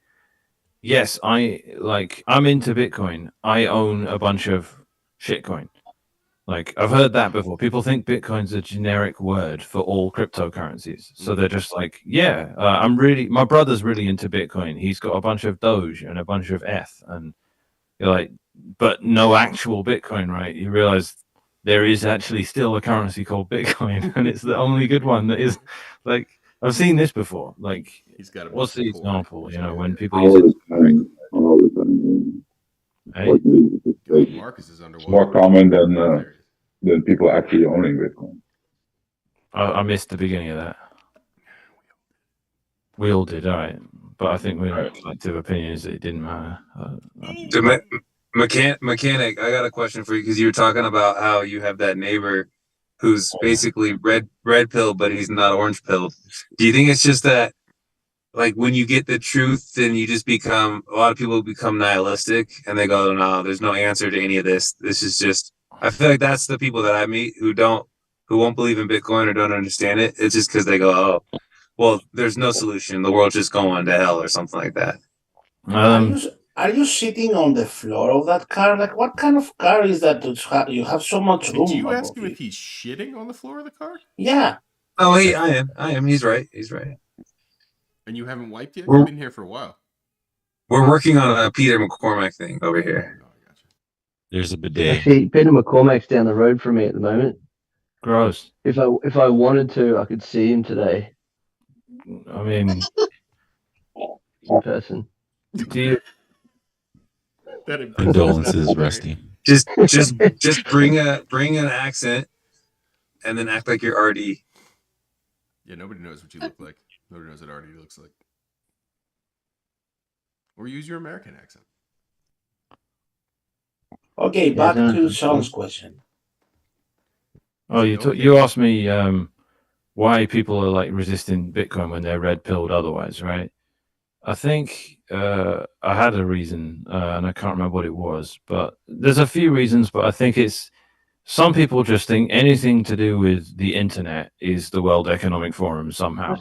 yes, I'm into Bitcoin. I own a bunch of shitcoin. Like, I've heard that before. People think Bitcoin's a generic word for all cryptocurrencies. So they're just like, yeah, my brother's really into Bitcoin. He's got a bunch of Doge and a bunch of ETH. And you're like, but no actual Bitcoin, right? You realize there is actually still a currency called Bitcoin, and it's the only good one that is, like, I've seen this before. Like, He's got a what's the bunch of example? You know, when people All use the it. time. All the time. Hey? Like, Marcus is underwater. it's more common than There than people actually owning Bitcoin. I missed the beginning of that. We all did, all right. But I think we had collective opinions that it didn't matter. Dude, mechanic, I got a question for you because you were talking about how you have that neighbor who's basically red pill, but he's not orange pilled. Do you think it's just that, like, when you get the truth, then you just a lot of people become nihilistic and they go, no, there's no answer to any of this. This is just, I feel like that's the people that I meet who won't believe in Bitcoin or don't understand it. It's just because they go, oh, well, there's no solution. The world's just going to hell or something like that. Are you sitting on the floor of that car? Like, what kind of car is that? You have so much room. Did you ask above him you. if he's shitting on the floor of the car? Yeah. Oh, hey, I am. He's right. He's right. And you haven't wiped yet? We're- You've been here for a while. We're working on a Peter McCormack thing over here. Oh, I gotcha. There's a bidet. Actually, Peter McCormack's down the road from me at the moment. Gross. If I wanted to, I could see him today I mean, in person. do you, That impression is Condolences, not Rusty. Just bring an accent, and then act like you're RD. Yeah, nobody knows what you look like. Nobody knows what RD looks like. Or use your American accent. Okay, Yeah, back no, to it's Sean's question. oh, you asked me why people are like resisting Bitcoin when they're red pilled otherwise, right? I think I had a reason, and I can't remember what it was, but there's a few reasons. But I think it's some people just think anything to do with the internet is the World Economic Forum somehow.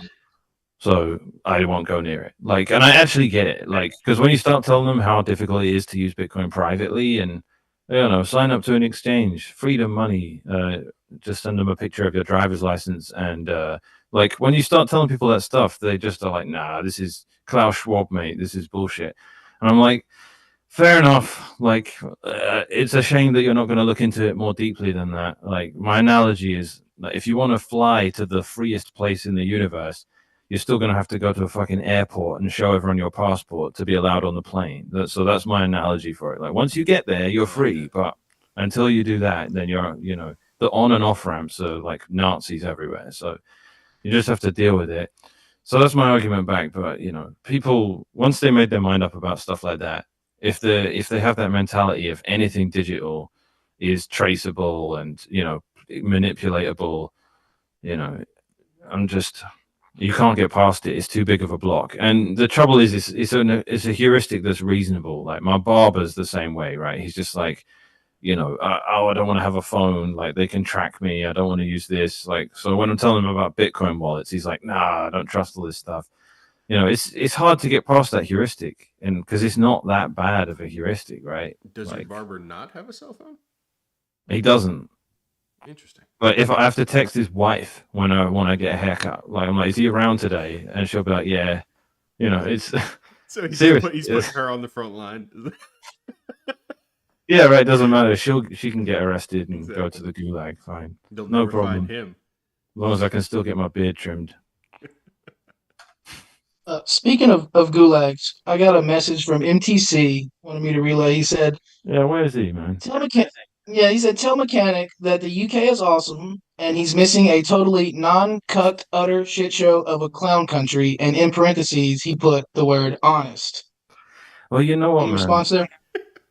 So I won't go near it. Like, and I actually get it. Like, because when you start telling them how difficult it is to use Bitcoin privately, and sign up to an exchange, freedom money, just send them a picture of your driver's license, and like when you start telling people that stuff, they just are like, nah, this is Klaus Schwab, mate. This is bullshit. And I'm like, fair enough. Like, it's a shame that you're not going to look into it more deeply than that. Like, my analogy is that if you want to fly to the freest place in the universe, you're still going to have to go to a fucking airport and show everyone your passport to be allowed on the plane. So that's my analogy for it. Like, once you get there, you're free, but until you do that, then you're, the on and off ramps are like Nazis everywhere. So you just have to deal with it. So that's my argument back. But people, once they made their mind up about stuff like that, if they have that mentality of anything digital is traceable and manipulatable, you can't get past it. It's too big of a block. And the trouble is, it's a heuristic that's reasonable. Like my barber's the same way, right? He's just like, I don't want to have a phone. Like they can track me. I don't want to use this. Like, so when I'm telling him about Bitcoin wallets, he's like, nah, I don't trust all this stuff. It's hard to get past that heuristic, and because it's not that bad of a heuristic, right? Does your barber not have a cell phone? He doesn't. Interesting. Like if I have to text his wife when I want to get a haircut, like I'm like, is he around today? And she'll be like, yeah. It's so he's serious. putting her on the front line. Yeah, right. Doesn't matter. She can get arrested and go to the gulag. Fine, They'll no never problem. find him. As long as I can still get my beard trimmed. Speaking of gulags, I got a message from MTC. Wanted me to relay. He said, Yeah, where is he, man? he said, tell Mechanic that the UK is awesome, and he's missing a totally non-cucked, utter shit show of a clown country, and in parentheses, he put the word honest. Well, you know what, Any man? response there?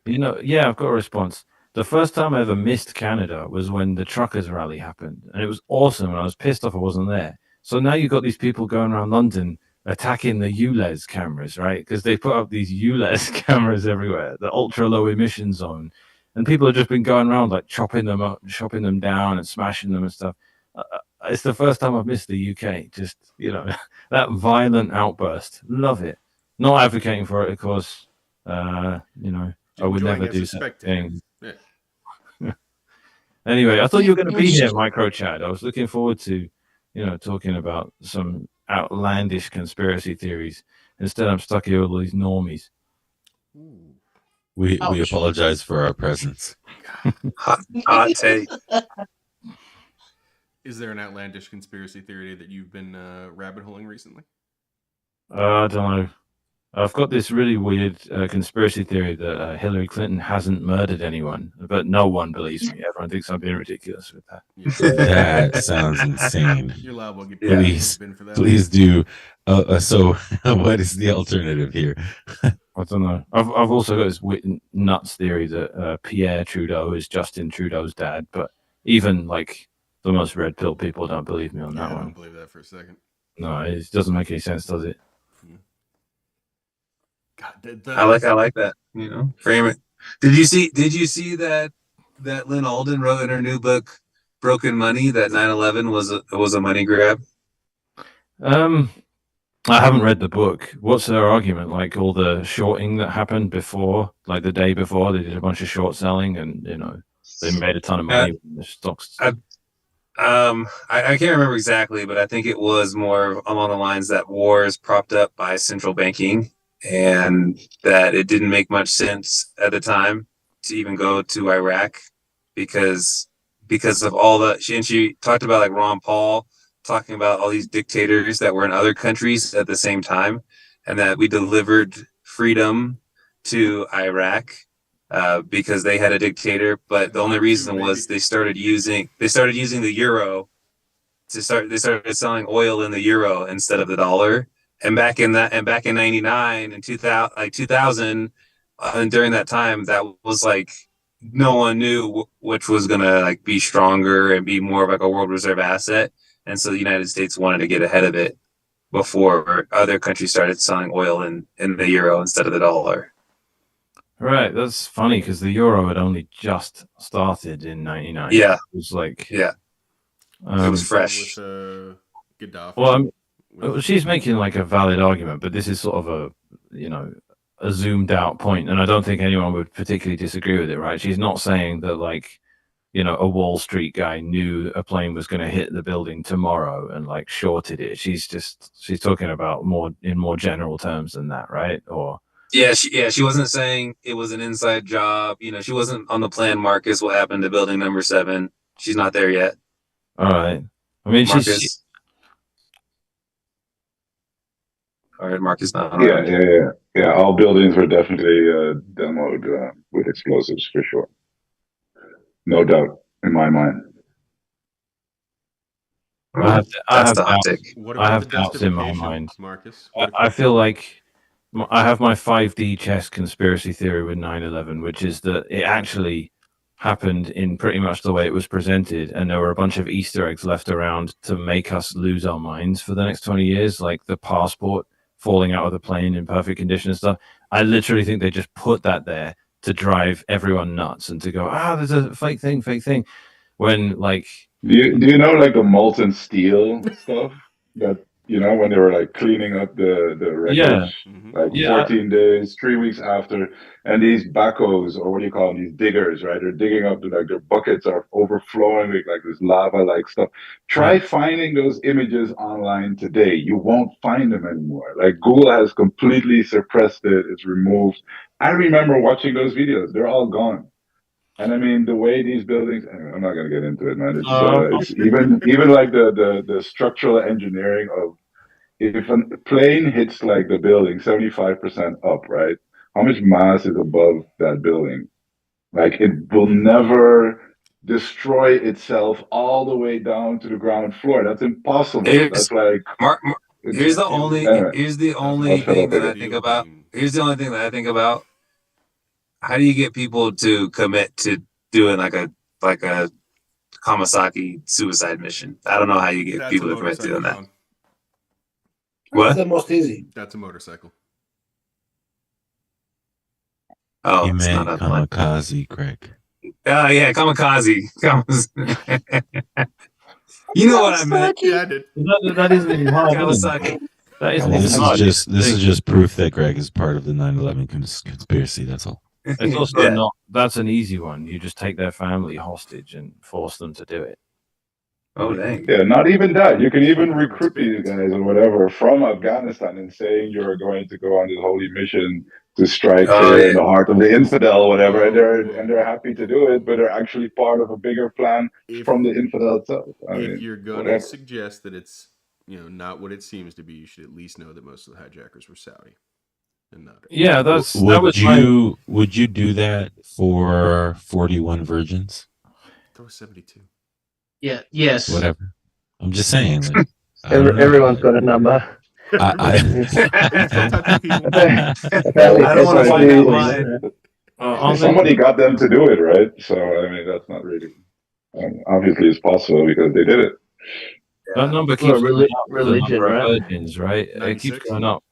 Yeah, I've got a response. The first time I ever missed Canada was when the truckers rally happened, and it was awesome, and I was pissed off I wasn't there. So now you've got these people going around London attacking the ULEZ cameras, right? Because they put up these ULEZ cameras everywhere, the ultra low emission zone, and people have just been going around like chopping them up, chopping them down, and smashing them and stuff. It's the first time I've missed the UK. Just that violent outburst. Love it. Not advocating for it, of course. I would never do such things. Yeah. Anyway, I thought you were going to be here, MicroChat. I was looking forward to, talking about some outlandish conspiracy theories. Instead, I'm stuck here with all these normies. We apologize for our presence. Hot take. Is there an outlandish conspiracy theory that you've been rabbit holing recently? I don't know. I've got this really weird conspiracy theory that Hillary Clinton hasn't murdered anyone, but no one believes me. Everyone thinks I'm being ridiculous with that. That sounds insane. You're liable to get Please do. So, what is the alternative here? I don't know. I've also got this nuts theory that Pierre Trudeau is Justin Trudeau's dad, but even like the most red pill people don't believe me on that one. I don't believe that for a second. No, it doesn't make any sense, does it? God, I like that. Frame it. Did you see that Lynn Alden wrote in her new book, Broken Money, that 9/11 was a money grab? I haven't read the book. What's their argument? Like all the shorting that happened before, like the day before, they did a bunch of short selling, and they made a ton of money when the stocks. I can't remember exactly, but I think it was more along the lines that wars propped up by central banking, and that it didn't make much sense at the time to even go to Iraq because of all the she talked about like Ron Paul talking about all these dictators that were in other countries at the same time, and that we delivered freedom to Iraq because they had a dictator. But the only reason was they started using the euro they started selling oil in the euro instead of the dollar. And back in 99 and 2000, and during that time, that was like no one knew which was gonna like be stronger and be more of like a world reserve asset. And so the United States wanted to get ahead of it before other countries started selling oil in the euro instead of the dollar. Right, that's funny because the euro had only just started in '99. Yeah, it was like it was fresh. With Gaddafi. Well, she's making like a valid argument, but this is sort of a zoomed out point, and I don't think anyone would particularly disagree with it. Right? She's not saying that like a Wall Street guy knew a plane was going to hit the building tomorrow and like shorted it. She's talking about in more general terms than that, right? Or she wasn't saying it was an inside job. She wasn't on the plan, Marcus, what happened to building number 7. She's not there yet. All right. I mean, Marcus. All right, Marcus. Yeah. All buildings were definitely demoed with explosives for sure. No doubt in my mind. I have doubts doubts in my mind, Marcus. I feel like I have my 5D chess conspiracy theory with 9/11, which is that it actually happened in pretty much the way it was presented, and there were a bunch of Easter eggs left around to make us lose our minds for the next 20 years, like the passport falling out of the plane in perfect condition and stuff. I literally think they just put that there to drive everyone nuts and to go, there's a fake thing. When like, do you know like the molten steel stuff that when they were like cleaning up the wreckage, 14 days, 3 weeks after, and these backhoes, or what do you call them, these diggers, right? They're digging up, like their buckets are overflowing with like this lava-like stuff. Try finding those images online today. You won't find them anymore. Like Google has completely suppressed it. It's removed. I remember watching those videos. They're all gone. And I mean, the way these buildings, anyway, I'm not going to get into it, man. It's even like the structural engineering of, if a plane hits like the building 75% up, right? How much mass is above that building? Like it will never destroy itself all the way down to the ground floor. That's impossible. That's like here's the only thing that I think about. Here's the only thing that I think about. How do you get people to commit to doing like a Kawasaki suicide mission? I don't know how you get people to commit to doing that. What? That's the most easy. That's a motorcycle. Oh, you meant kamikaze, Greg. Yeah, kamikaze. You know what I meant? Yeah, I did. That isn't hard. Kawasaki. This is just proof that Greg is part of the 9/11 conspiracy. That's all. It's also not. That's an easy one. You just take their family hostage and force them to do it. Oh dang! Yeah, not even that. You can even recruit these guys or whatever from Afghanistan and saying you're going to go on this holy mission to strike in the heart of the infidel, or whatever, and they're happy to do it, but they're actually part of a bigger plan from the infidel itself. If you're gonna suggest that it's not what it seems to be, you should at least know that most of the hijackers were Saudi. Yeah, would you do that for 41 virgins? That was 72. Yeah. Yes. Whatever. I'm just saying. Like, everyone's got a number. I don't want to find out mine. Somebody got them to do it, right? So I mean, that's not really obviously it's possible because they did it. That number Well, keeps going up with the religion, number of right? virgins, right? It keeps 96? going up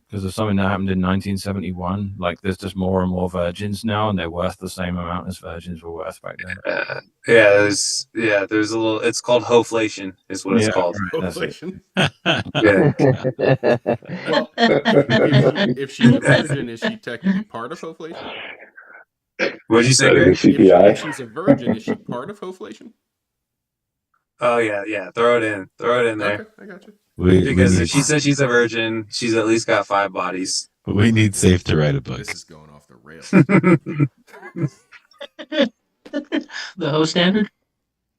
because of something that happened in 1971. Like, there's just more and more virgins now, and they're worth the same amount as virgins were worth back then. There's a little. It's called hoflation, is what it's Yeah, called. right, that's it. Inflation. Yeah. Well, if she's a virgin, is she technically part of hoflation? What'd you say, That Greg? is a CPI. If she's a virgin, is she part of hoflation? Oh yeah. Throw it in there. Okay, I got you. Because if she says she's a virgin, she's at least got 5 bodies. We need Safe to write a book. This is going off the rails. The whole standard.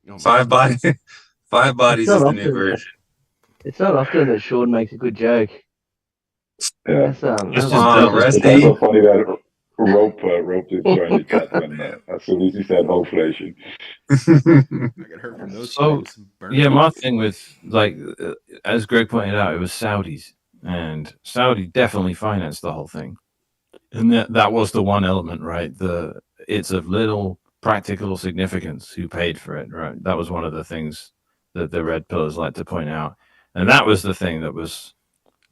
Oh my 5 bodies. 5 bodies It's is not the new often. version. It's not often that Sean makes a good joke. Yeah. That's It's that's just Wow, It's Rusty. also funny that Rope is joined the chat when as soon as he said hoflation. I got hurt from those So, things. Burn Yeah, it. my thing with, like, as Greg pointed out, it was Saudis, and Saudi definitely financed the whole thing, and that was the one element, right? It's of little practical significance who paid for it, right? That was one of the things that the red pillars like to point out, and that was the thing that was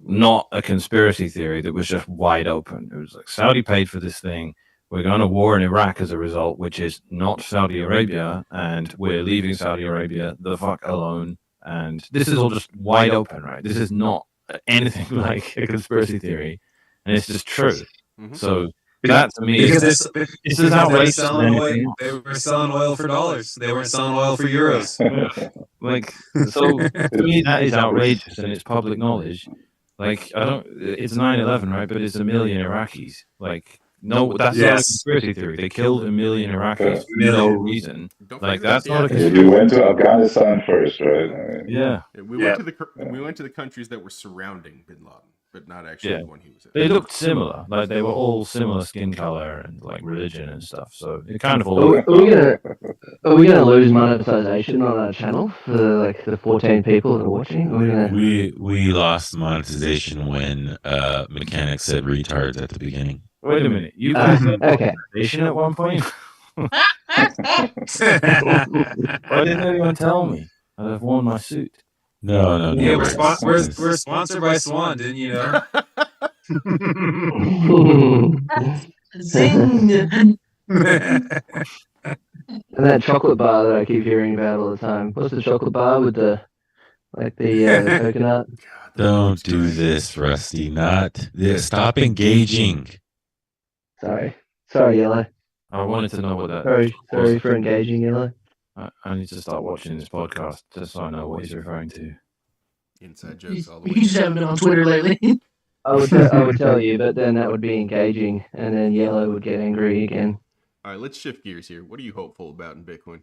not a conspiracy theory, that was just wide open. It was like, Saudi paid for this thing. We're going to war in Iraq as a result, which is not Saudi Arabia, and we're leaving Saudi Arabia the fuck alone. And this is all just wide open, right? This is not anything like a conspiracy theory, and it's just true. Mhm. So that to me Because is they're, this because is they were outrageous. as selling anything oil. else. They were selling oil for dollars. They weren't selling oil for euros. Like, so to me that is outrageous, and it's public knowledge. Like, it's 9/11, right? But it's 1 million Iraqis. Like, no, that's not a Yes. conspiracy theory. They killed 1 million Iraqis for Million. no reason. Don't Like, forget that's not a the You conspiracy. went to Afghanistan first, right? I mean, Yeah, We Yeah. went to the countries that were surrounding Bin Laden, but not actually Yeah. the one he was in. they looked similar. Like, they were all similar skin color and like religion and stuff. So it kind of all. Are we gonna lose monetization on our channel for like the 14 people that are watching? Are we gonna... We lost monetization when Mechanic said retards at the beginning. Wait a minute, you guys had okay. monetization at one point? Why didn't anyone tell me? I'd have worn my suit. No. Yeah, Yeah, we're sponsored by Swan, didn't you know? Zing. And that chocolate bar that I keep hearing about all the time. What's the chocolate bar with the coconut? God, Don't do this, Rusty. Stop engaging. Sorry, Yellow. I wanted to know what that. Sorry for engaging, Yellow. I need to start watching this podcast just so I know what he's referring to. Inside jokes all the You way. just haven't been on Twitter lately. I would tell you, but then that would be engaging, and then Yellow would get angry again. All right, let's shift gears here. What are you hopeful about in Bitcoin?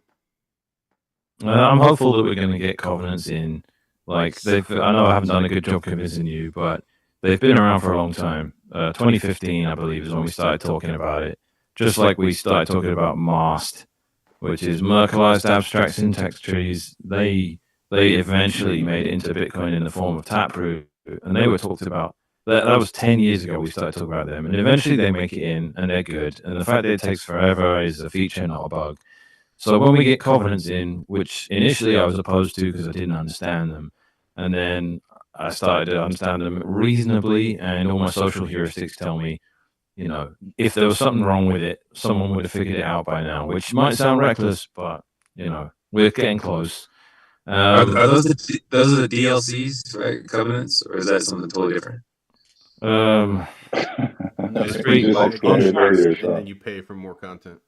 I'm hopeful that we're going to get covenants in. Like, I know I haven't done a good job convincing you, but they've been around for a long time. 2015, I believe, is when we started talking about it. Just like we started talking about MAST, which is Merkleized abstract syntax trees. They eventually made it into Bitcoin in the form of Taproot, and they were talked about. That was 10 years ago we started talking about them, and eventually they make it in, and they're good. And the fact that it takes forever is a feature, not a bug. So when we get covenants in, which initially I was opposed to because I didn't understand them, and then I started to understand them reasonably, and all my social heuristics tell me, you know, if there was something wrong with it, someone would have figured it out by now, which might sound reckless, but, you know, we're getting close. Are those those are the DLCs, right? Covenants, or is that something totally different? No, It's you pretty buy just explained it contracts earlier, and so. then you pay for more content.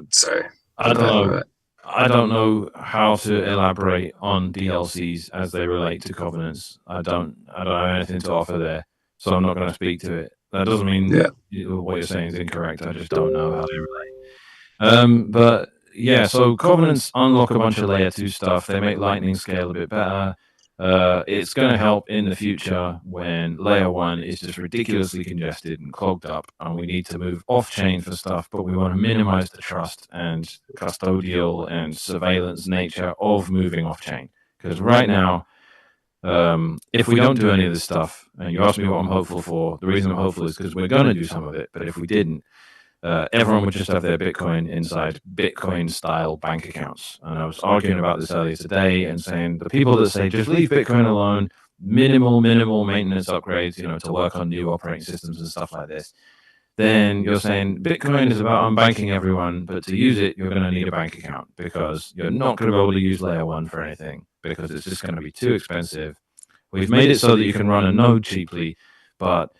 Sorry. I don't know how to elaborate on DLCs as they relate to covenants. I don't have anything to offer there, so I'm not going to speak to it. That doesn't mean what you're saying is incorrect. I just don't know how they relate. But yeah, so covenants unlock a bunch of layer 2 stuff. They make Lightning scale a bit better. It's going to help in the future when layer 1 is just ridiculously congested and clogged up, and we need to move off chain for stuff, but we want to minimize the trust and custodial and surveillance nature of moving off chain. Because right now, if we don't do any of this stuff, and you ask me what I'm hopeful for, the reason I'm hopeful is because we're going to do some of it, but if we didn't, everyone would just have their Bitcoin inside Bitcoin-style bank accounts. And I was arguing about this earlier today and saying the people that say just leave Bitcoin alone, minimal maintenance upgrades, to work on new operating systems and stuff like this, then you're saying Bitcoin is about unbanking everyone, but to use it, you're going to need a bank account because you're not going to be able to use layer 1 for anything because it's just going to be too expensive. We've made it so that you can run a node cheaply, but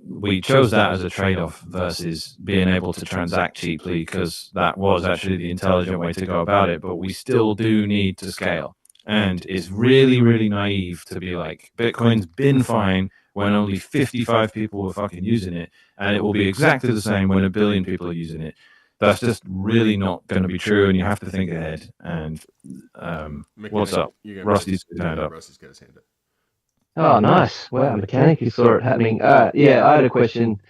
we chose that as a trade-off versus being able to transact cheaply because that was actually the intelligent way to go about it, but we still do need to scale. And it's really, really naive to be like, Bitcoin's been fine when only 55 people were fucking using it, and it will be exactly the same when 1 billion people are using it. That's just really not going to be true, and you have to think ahead. And what's up? Rusty's got his hand up. Rusty's got his hand up. Oh, nice. Wow, Mechanic, you saw it happening. Yeah, I had a question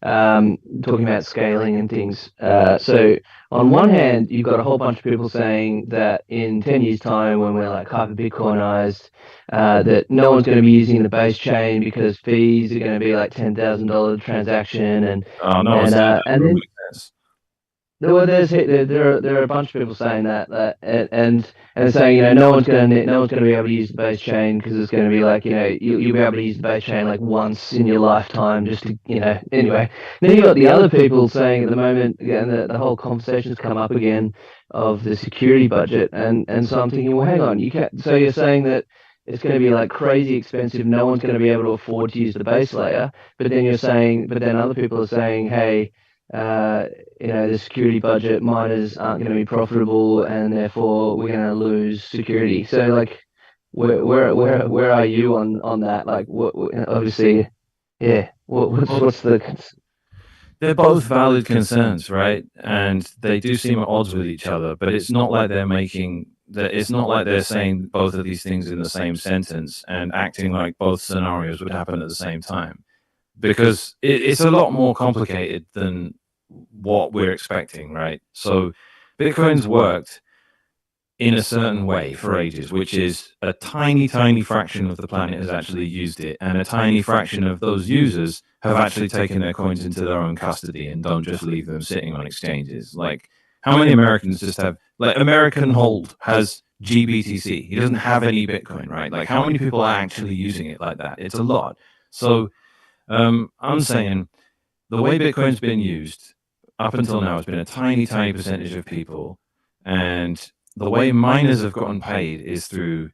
talking about scaling and things. So on one hand, you've got a whole bunch of people saying that in 10 years' time, when we're like hyper Bitcoinized, that no one's going to be using the base chain because fees are going to be like $10,000 transaction, and then well, there are a bunch of people saying that and saying no one's going to be able to use the base chain because it's going to be like you'll be able to use the base chain like once in your lifetime just to anyway. Then you got the other people saying at the moment again the whole conversation's come up again of the security budget and so I'm thinking, well, hang on, so you're saying that it's going to be like crazy expensive, no one's going to be able to afford to use the base layer, but then other people are saying, hey, the security budget, miners aren't going to be profitable, and therefore we're going to lose security. So, like, where are you on that? Like, what obviously, yeah. What's the? They're both valid concerns, right? And they do seem at odds with each other. But it's not like they're making that. It's not like they're saying both of these things in the same sentence and acting like both scenarios would happen at the same time, because it's a lot more complicated than what we're expecting, right? So Bitcoin's worked in a certain way for ages, which is a tiny fraction of the planet has actually used it, and a tiny fraction of those users have actually taken their coins into their own custody and don't just leave them sitting on exchanges. Like, how many Americans just have, like, American Hold has GBTC. He doesn't have any Bitcoin, right? Like, how many people are actually using it like that? It's a lot. So I'm saying the way Bitcoin's been used up until now has been a tiny percentage of people, and the way miners have gotten paid is through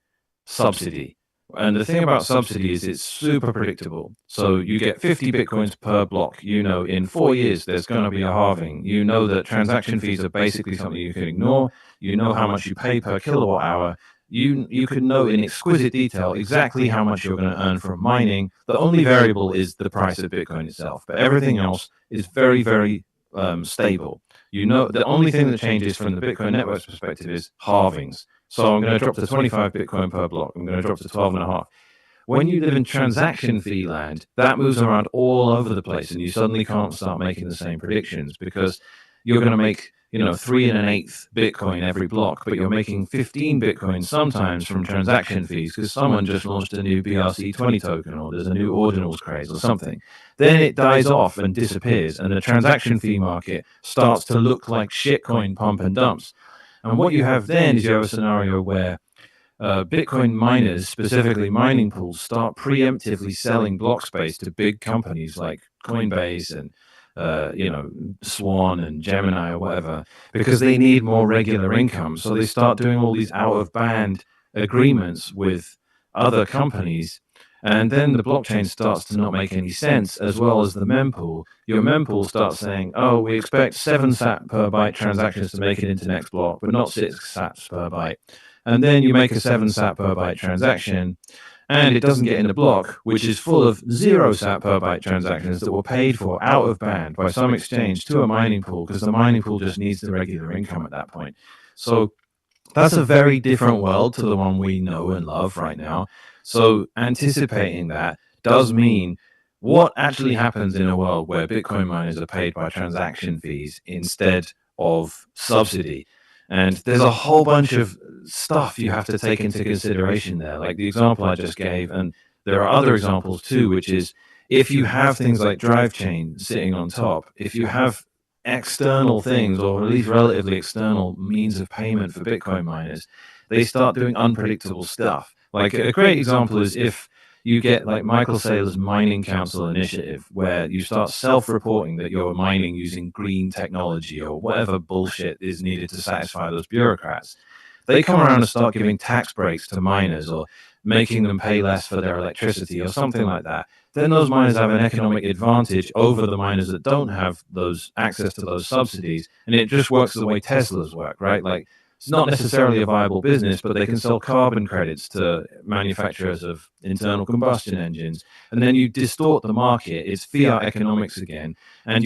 subsidy. And the thing about subsidy is it's super predictable. So you get 50 Bitcoins per block. In 4 years, there's going to be a halving. That transaction fees are basically something you can ignore. How much you pay per kilowatt hour. You can know in exquisite detail exactly how much you're going to earn from mining. The only variable is the price of Bitcoin itself, but everything else is very, very stable. The only thing that changes from the Bitcoin network's perspective is halvings. So I'm going to drop to 25 Bitcoin per block. I'm going to drop to 12.5. When you live in transaction fee land, that moves around all over the place, and you suddenly can't start making the same predictions because you're going to make 3 1/8 Bitcoin every block, but you're making 15 Bitcoin sometimes from transaction fees because someone just launched a new BRC20 token, or there's a new ordinals craze or something. Then it dies off and disappears, and the transaction fee market starts to look like shitcoin pump and dumps. And what you have then is you have a scenario where Bitcoin miners, specifically mining pools, start preemptively selling block space to big companies like Coinbase and Swan and Gemini or whatever, because they need more regular income. So they start doing all these out-of-band agreements with other companies, and then the blockchain starts to not make any sense, as well as the mempool. Your mempool starts saying, oh, we expect 7 sat per byte transactions to make it into next block, but not 6 sats per byte. And then you make a 7 sat per byte transaction, and it doesn't get in the block, which is full of 0 sat per byte transactions that were paid for out of band by some exchange to a mining pool, because the mining pool just needs the regular income at that point. So that's a very different world to the one we know and love right now. So anticipating that does mean what actually happens in a world where Bitcoin miners are paid by transaction fees instead of subsidy. And there's a whole bunch of stuff you have to take into consideration there, like the example I just gave. And there are other examples too, which is if you have things like drive chain sitting on top, if you have external things, or at least relatively external means of payment for Bitcoin miners, they start doing unpredictable stuff. Like a great example is if you get like Michael Saylor's Mining Council initiative, where you start self-reporting that you're mining using green technology or whatever bullshit is needed to satisfy those bureaucrats. They come around and start giving tax breaks to miners or making them pay less for their electricity or something like that. Then those miners have an economic advantage over the miners that don't have those access to those subsidies. And it just works the way Teslas work, right? Like, it's not necessarily a viable business, but they can sell carbon credits to manufacturers of internal combustion engines. And then you distort the market. It's fiat economics again. And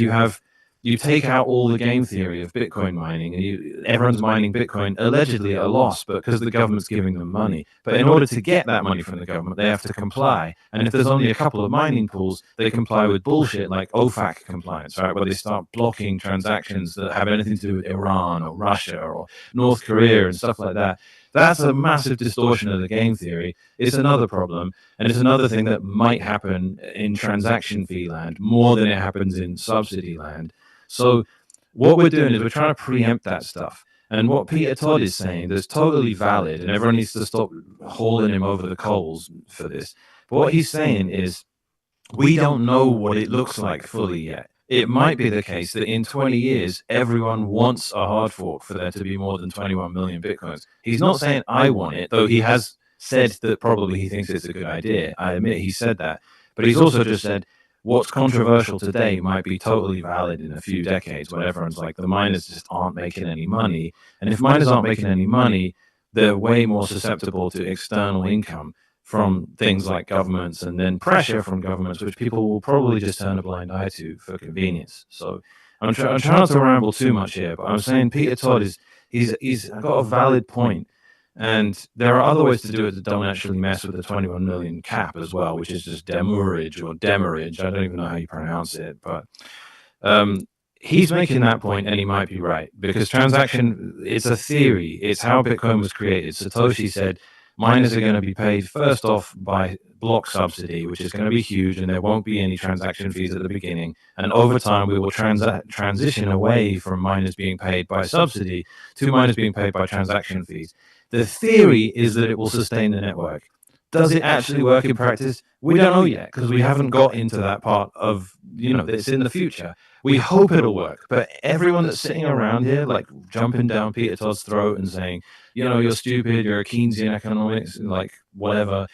you take out all the game theory of Bitcoin mining, and everyone's mining Bitcoin allegedly at a loss, but because the government's giving them money. But in order to get that money from the government, they have to comply. And if there's only a couple of mining pools, they comply with bullshit like OFAC compliance, right, where they start blocking transactions that have anything to do with Iran or Russia or North Korea and stuff like that. That's a massive distortion of the game theory. It's another problem, and it's another thing that might happen in transaction fee land more than it happens in subsidy land. So what we're doing is we're trying to preempt that stuff. And what Peter Todd is saying that's totally valid, and everyone needs to stop hauling him over the coals for this. But what he's saying is we don't know what it looks like fully yet. It might be the case that in 20 years, everyone wants a hard fork for there to be more than 21 million Bitcoins. He's not saying I want it, though he has said that probably he thinks it's a good idea. I admit he said that. But he's also just said, what's controversial today might be totally valid in a few decades when everyone's like, the miners just aren't making any money. And if miners aren't making any money, they're way more susceptible to external income from things like governments and then pressure from governments, which people will probably just turn a blind eye to for convenience. So I'm trying not to ramble too much here, but I'm saying Peter Todd he's got a valid point. And there are other ways to do it that don't actually mess with the 21 million cap as well, which is just demurrage or demerage. I don't even know how you pronounce it, but he's making that point, and he might be right, because transaction, it's a theory. It's how Bitcoin was created. Satoshi said miners are going to be paid first off by block subsidy, which is going to be huge, and there won't be any transaction fees at the beginning. And over time, we will transition away from miners being paid by subsidy to miners being paid by transaction fees. The theory is that it will sustain the network. Does it actually work in practice? We don't know yet, because we haven't got into that part of, it's in the future. We hope it'll work. But everyone that's sitting around here, like jumping down Peter Todd's throat and saying, you're stupid, you're a Keynesian economics, like whatever.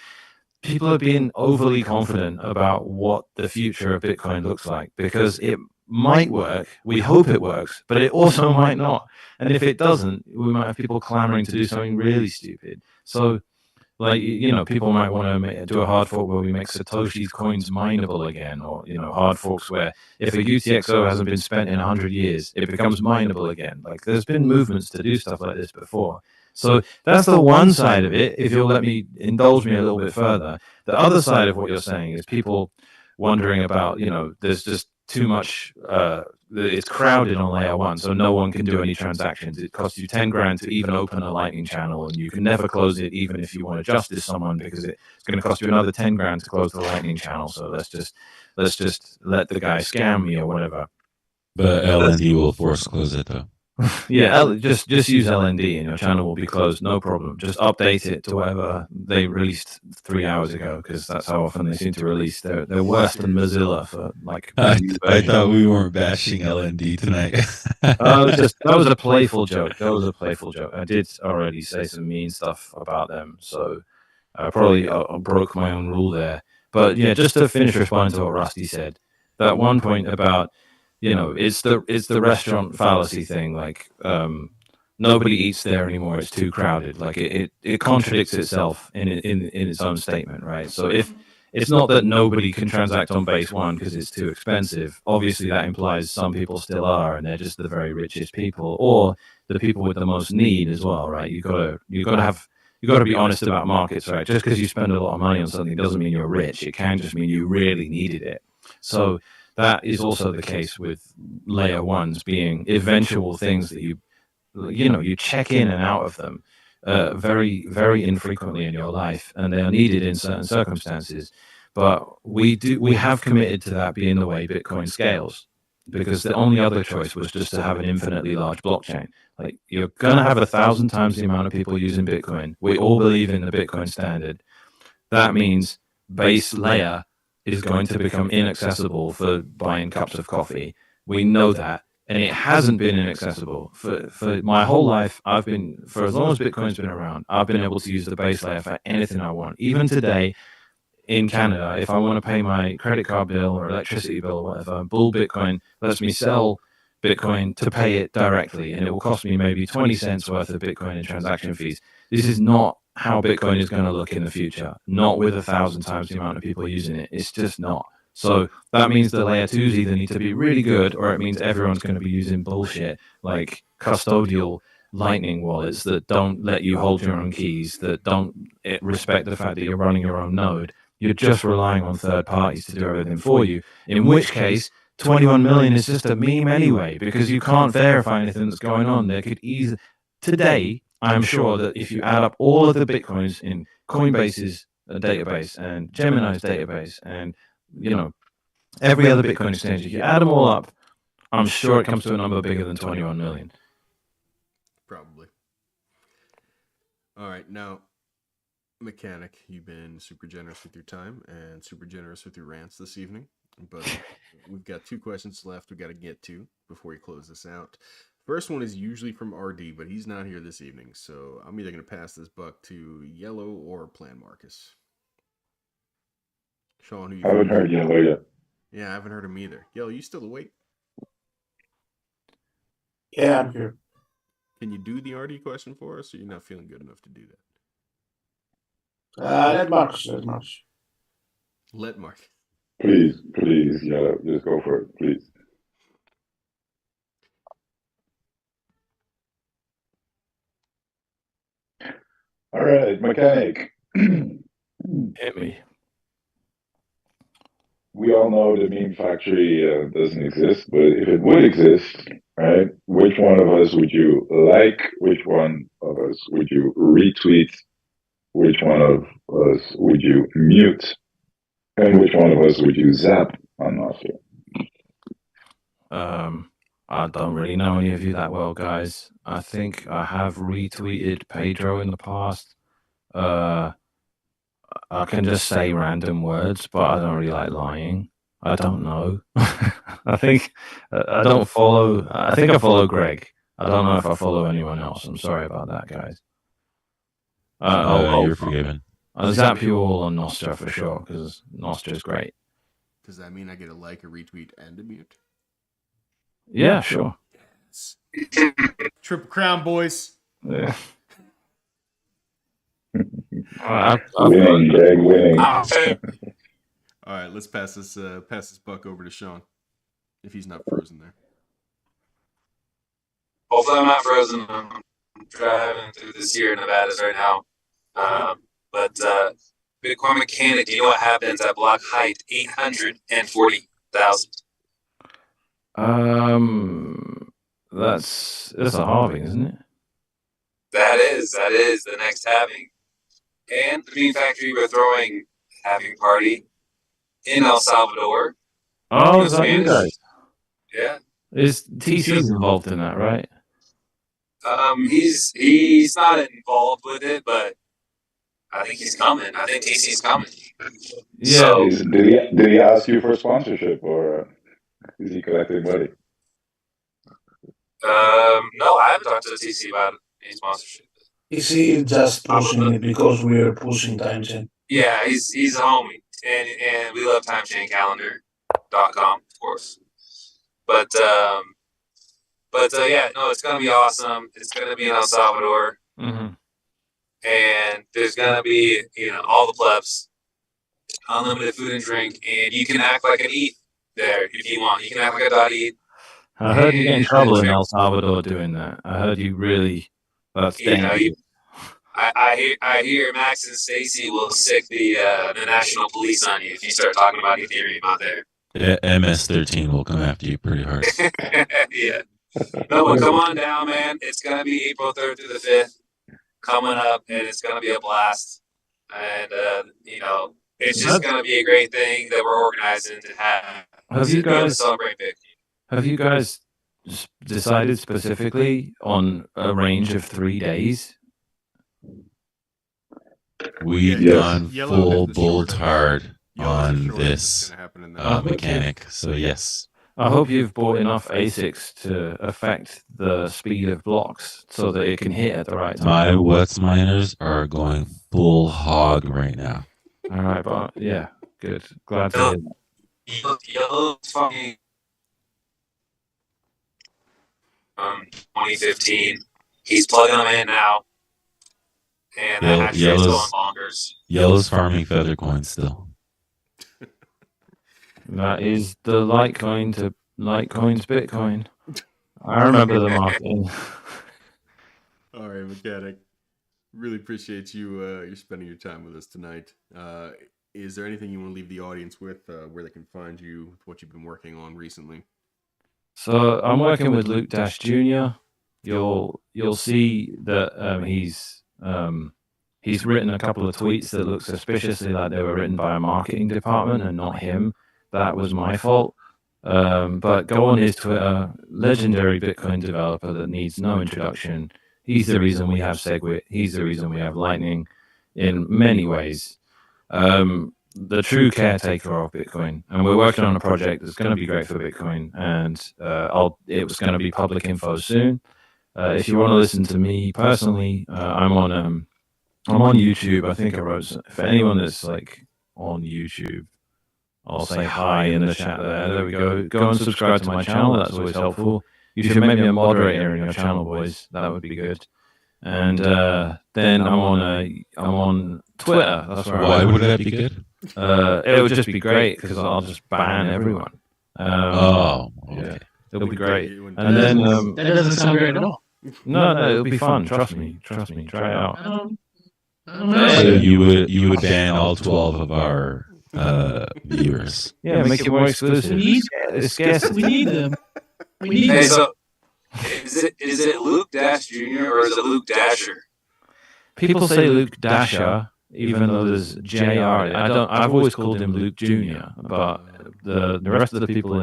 People are being overly confident about what the future of Bitcoin looks like, because it might work. We hope it works, but it also might not. And if it doesn't, we might have people clamoring to do something really stupid. So, like, people might want to do a hard fork where we make Satoshi's coins mineable again, or, hard forks where if a UTXO hasn't been spent in 100 years, it becomes mineable again. Like, there's been movements to do stuff like this before. So that's the one side of it, if you'll let me indulge me a little bit further. The other side of what you're saying is people wondering about, there's just too much, it's crowded on layer one, so no one can do any transactions. It costs you 10 grand to even open a Lightning channel, and you can never close it even if you want to justice someone, because it's going to cost you another 10 grand to close the Lightning channel. So let's just let the guy scam me or whatever. But LND will force close it though. Yeah, just use LND and your channel will be closed, no problem. Just update it to whatever they released 3 hours ago, because that's how often they seem to release. They're worse than Mozilla for like. I thought we weren't bashing LND tonight. That was a playful joke. I did already say some mean stuff about them, so I probably broke my own rule there. But yeah, just to finish responding to what Rusty said, that one point about, it's the restaurant fallacy thing. Like, nobody eats there anymore. It's too crowded. Like it contradicts itself in its own statement, right? So if it's not that nobody can transact on base one because it's too expensive, obviously that implies some people still are, and they're just the very richest people, or the people with the most need as well, right? You gotta be honest about markets, right? Just because you spend a lot of money on something doesn't mean you're rich. It can just mean you really needed it. So that is also the case with layer ones being eventual things that you check in and out of them very, very infrequently in your life, and they are needed in certain circumstances. but we have committed to that being the way Bitcoin scales, because the only other choice was just to have an infinitely large blockchain. Like, you're gonna have 1,000 times the amount of people using Bitcoin. We all believe in the Bitcoin standard. That means base layer is going to become inaccessible for buying cups of coffee. We know that. And it hasn't been inaccessible. For my whole life, for as long as Bitcoin's been around, I've been able to use the base layer for anything I want. Even today, in Canada, if I want to pay my credit card bill or electricity bill or whatever, Bull Bitcoin lets me sell Bitcoin to pay it directly, and it will cost me maybe 20 cents worth of Bitcoin in transaction fees. This is not how Bitcoin is going to look in the future, not with 1,000 times the amount of people using it. It's just not. So that means the layer twos either need to be really good, or it means everyone's going to be using bullshit like custodial Lightning wallets that don't let you hold your own keys, that don't respect the fact that you're running your own node. You're just relying on third parties to do everything for you, in which case 21 million is just a meme anyway, because you can't verify anything that's going on. There could easily, today, I'm sure that if you add up all of the Bitcoins in Coinbase's database and Gemini's database and, every other Bitcoin exchange, if you add them all up, I'm sure it comes to a number bigger than 21 million. Probably. All right, now, Mechanic, you've been super generous with your time and super generous with your rants this evening, but we've got 2 questions left we got to get to before we close this out. First one is usually from RD, but he's not here this evening, so I'm either going to pass this buck to Yellow or Plan Marcus. Sean, who you I haven't heard Yellow yet. Yeah, I haven't heard him either. Yellow, you still awake? Yeah, I'm here. Can you do the RD question for us, or you're not feeling good enough to do that? Let Marcus. Let Mark. Please, Yellow, just go for it, please. All right, Mechanic. Hit me. We all know the meme factory doesn't exist, but if it would exist, right, which one of us would you like? Which one of us would you retweet? Which one of us would you mute? And which one of us would you zap on Nostr? I don't really know any of you that well, guys. I think I have retweeted Pedro in the past. I can just say random words, but I don't really like lying. I don't know. I think I don't follow. I think I follow Greg. I don't know if I follow anyone else. I'm sorry about that, guys. You're forgiven. I'll zap you all on Nostr for sure, because Nostr is great. Does that mean I get a like, a retweet, and a mute? Yeah, sure. Yes. Triple Crown, boys. Yeah. Winning, Greg, winning. All right, let's pass this buck over to Sean, if he's not frozen there. Hopefully I'm not frozen. I'm driving through the Sierra Nevadas right now. But Bitcoin Mechanic, do you know what happens at block height 840,000? That's a halving, isn't it? That is the next halving. And the Meme Factory, we're throwing a halving party in El Salvador. Oh, is that you guys? Yeah. Is TC's involved in that, right? He's not involved with it, but I think he's coming. I think TC's coming. Yeah. So, Did he ask you for sponsorship, or is he collecting money? no, I haven't talked to TC about any sponsorship. Is he just pushing it because we're pushing time chain? Yeah, he's a homie, and we love timechaincalendar.com, of course. But yeah, no, it's gonna be awesome. It's gonna be in El Salvador, Mm-hmm. and there's gonna be all the plebs, unlimited food and drink, and you can act like an ETH there if you want. You can act like a .ETH. I heard you get in trouble in El Salvador doing that. I heard you really. That's dangerous. I hear Max and Stacy will sick the national police on you if you start talking about Ethereum out there. Yeah, MS-13 will come after you pretty hard. Yeah. No, but come on down, man. It's going to be April 3rd through the 5th coming up, and it's going to be a blast. And, It's just going to be a great thing that we're organizing to have. Have you to be able to guys celebrate Bitcoin. have you guys decided specifically on a range of 3 days? We've Yeah, gone Yellow full has the bolt short- hard Yellow has the on short this that's gonna happen in the mechanic. So yes, I hope you've bought enough ASICs to affect the speed of blocks so that it can hit at the right time. my What's miners are going full hog right now. All right, but yeah, good. Glad to hear that. Yellow's fucking 2015. He's plugging them in now. And that hash rate's going bonkers. Yellow's farming feather coins still. That is the Litecoin to Litecoin's Bitcoin. I remember the marketing. All right, Mechanic. Really appreciate you spending your time with us tonight. Is there anything you want to leave the audience with, where they can find you, what you've been working on recently? So I'm working with Luke Dash Jr. You'll see that he's written a couple of tweets that look suspiciously like they were written by a marketing department and not him. That was my fault. But go on his Twitter, legendary Bitcoin developer that needs no introduction. He's the reason we have SegWit. He's the reason we have Lightning in many ways. The true caretaker of Bitcoin. And we're working on a project that's going to be great for Bitcoin. And it was going to be public info soon. If you want to listen to me personally, I'm on YouTube. I think I wrote, for anyone that's like on YouTube, I'll say hi in the chat there. There we go. Go and subscribe to my channel. That's always helpful. You should make me a moderator in your channel, boys. That would be good. And then I'm on Twitter. That's where Why would that be good? it would just be great because I'll just ban everyone. Okay. Yeah, it'll be great. You And then That doesn't sound great at all. no, it'll be fun. Trust me. Try it out. I don't So know. you would ban all 12 of our viewers. Yeah, make it more exclusive. It's scarcity. We need them. We need Hey, them. so is it Luke Dash Jr. or is it Luke Dasher? People say Luke Dasher, even though there's JR. I've always called him Luke Jr., but the rest of the people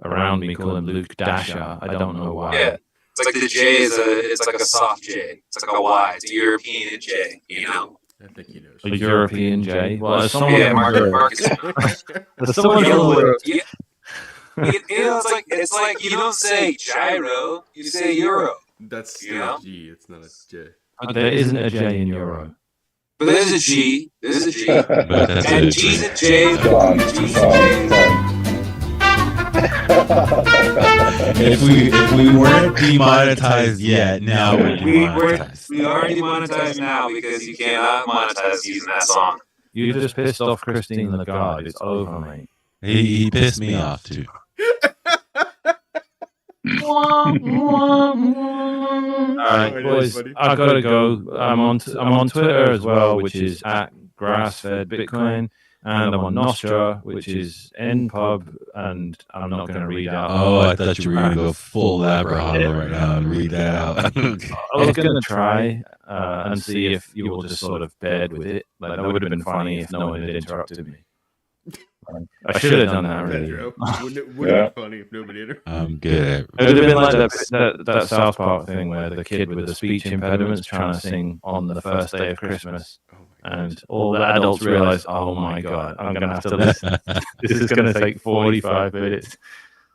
around me call him Luke Dasher. I don't know why. Yeah. It's like the J it's like a soft J. It's like a Y. It's a European J, you know? I think he knows. A European J. Well, as someone Yeah, who- Marcus. as someone You know, who- yeah. It's like you don't say gyro, you say euro. That's still Yeah. a G. It's not a J. there isn't a J in Euro. But there's a G. There's a G. But that's And it. G's and J's. Come on, G's and come J's. on. If we weren't demonetized yet, now we're demonetized. We are demonetized now because you cannot monetize using that song. You just pissed off Christine Lagarde. It's over, mate. He pissed me off too. All right, Alright, boys. buddy. I gotta go. I'm on Twitter as well, which is at Grassfed Bitcoin, and I'm on Nostra, which is NPub, and I'm not gonna read out. Oh, I thought you were gonna go full Labraholo right now and read that out. I was gonna try and see if you all just sort of bared with it. Like that would have been funny if no one had interrupted me. I should have done that really. Pedro. Wouldn't it Yeah. be funny if nobody did it? I'm good. It would have been like that South Park thing where the kid with the speech impediments trying to sing on the first day of Christmas, Oh my God. and all the adults realize, oh my god, I'm gonna have to listen. This is gonna take 45 minutes.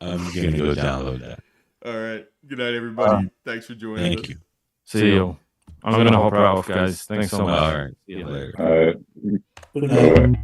I'm gonna go download that. All right. Good night, everybody. Thanks for joining us. Thank you. See you. I'm gonna hop right off, guys. Thanks so much. All right. See you Later. All right. Good night. All right.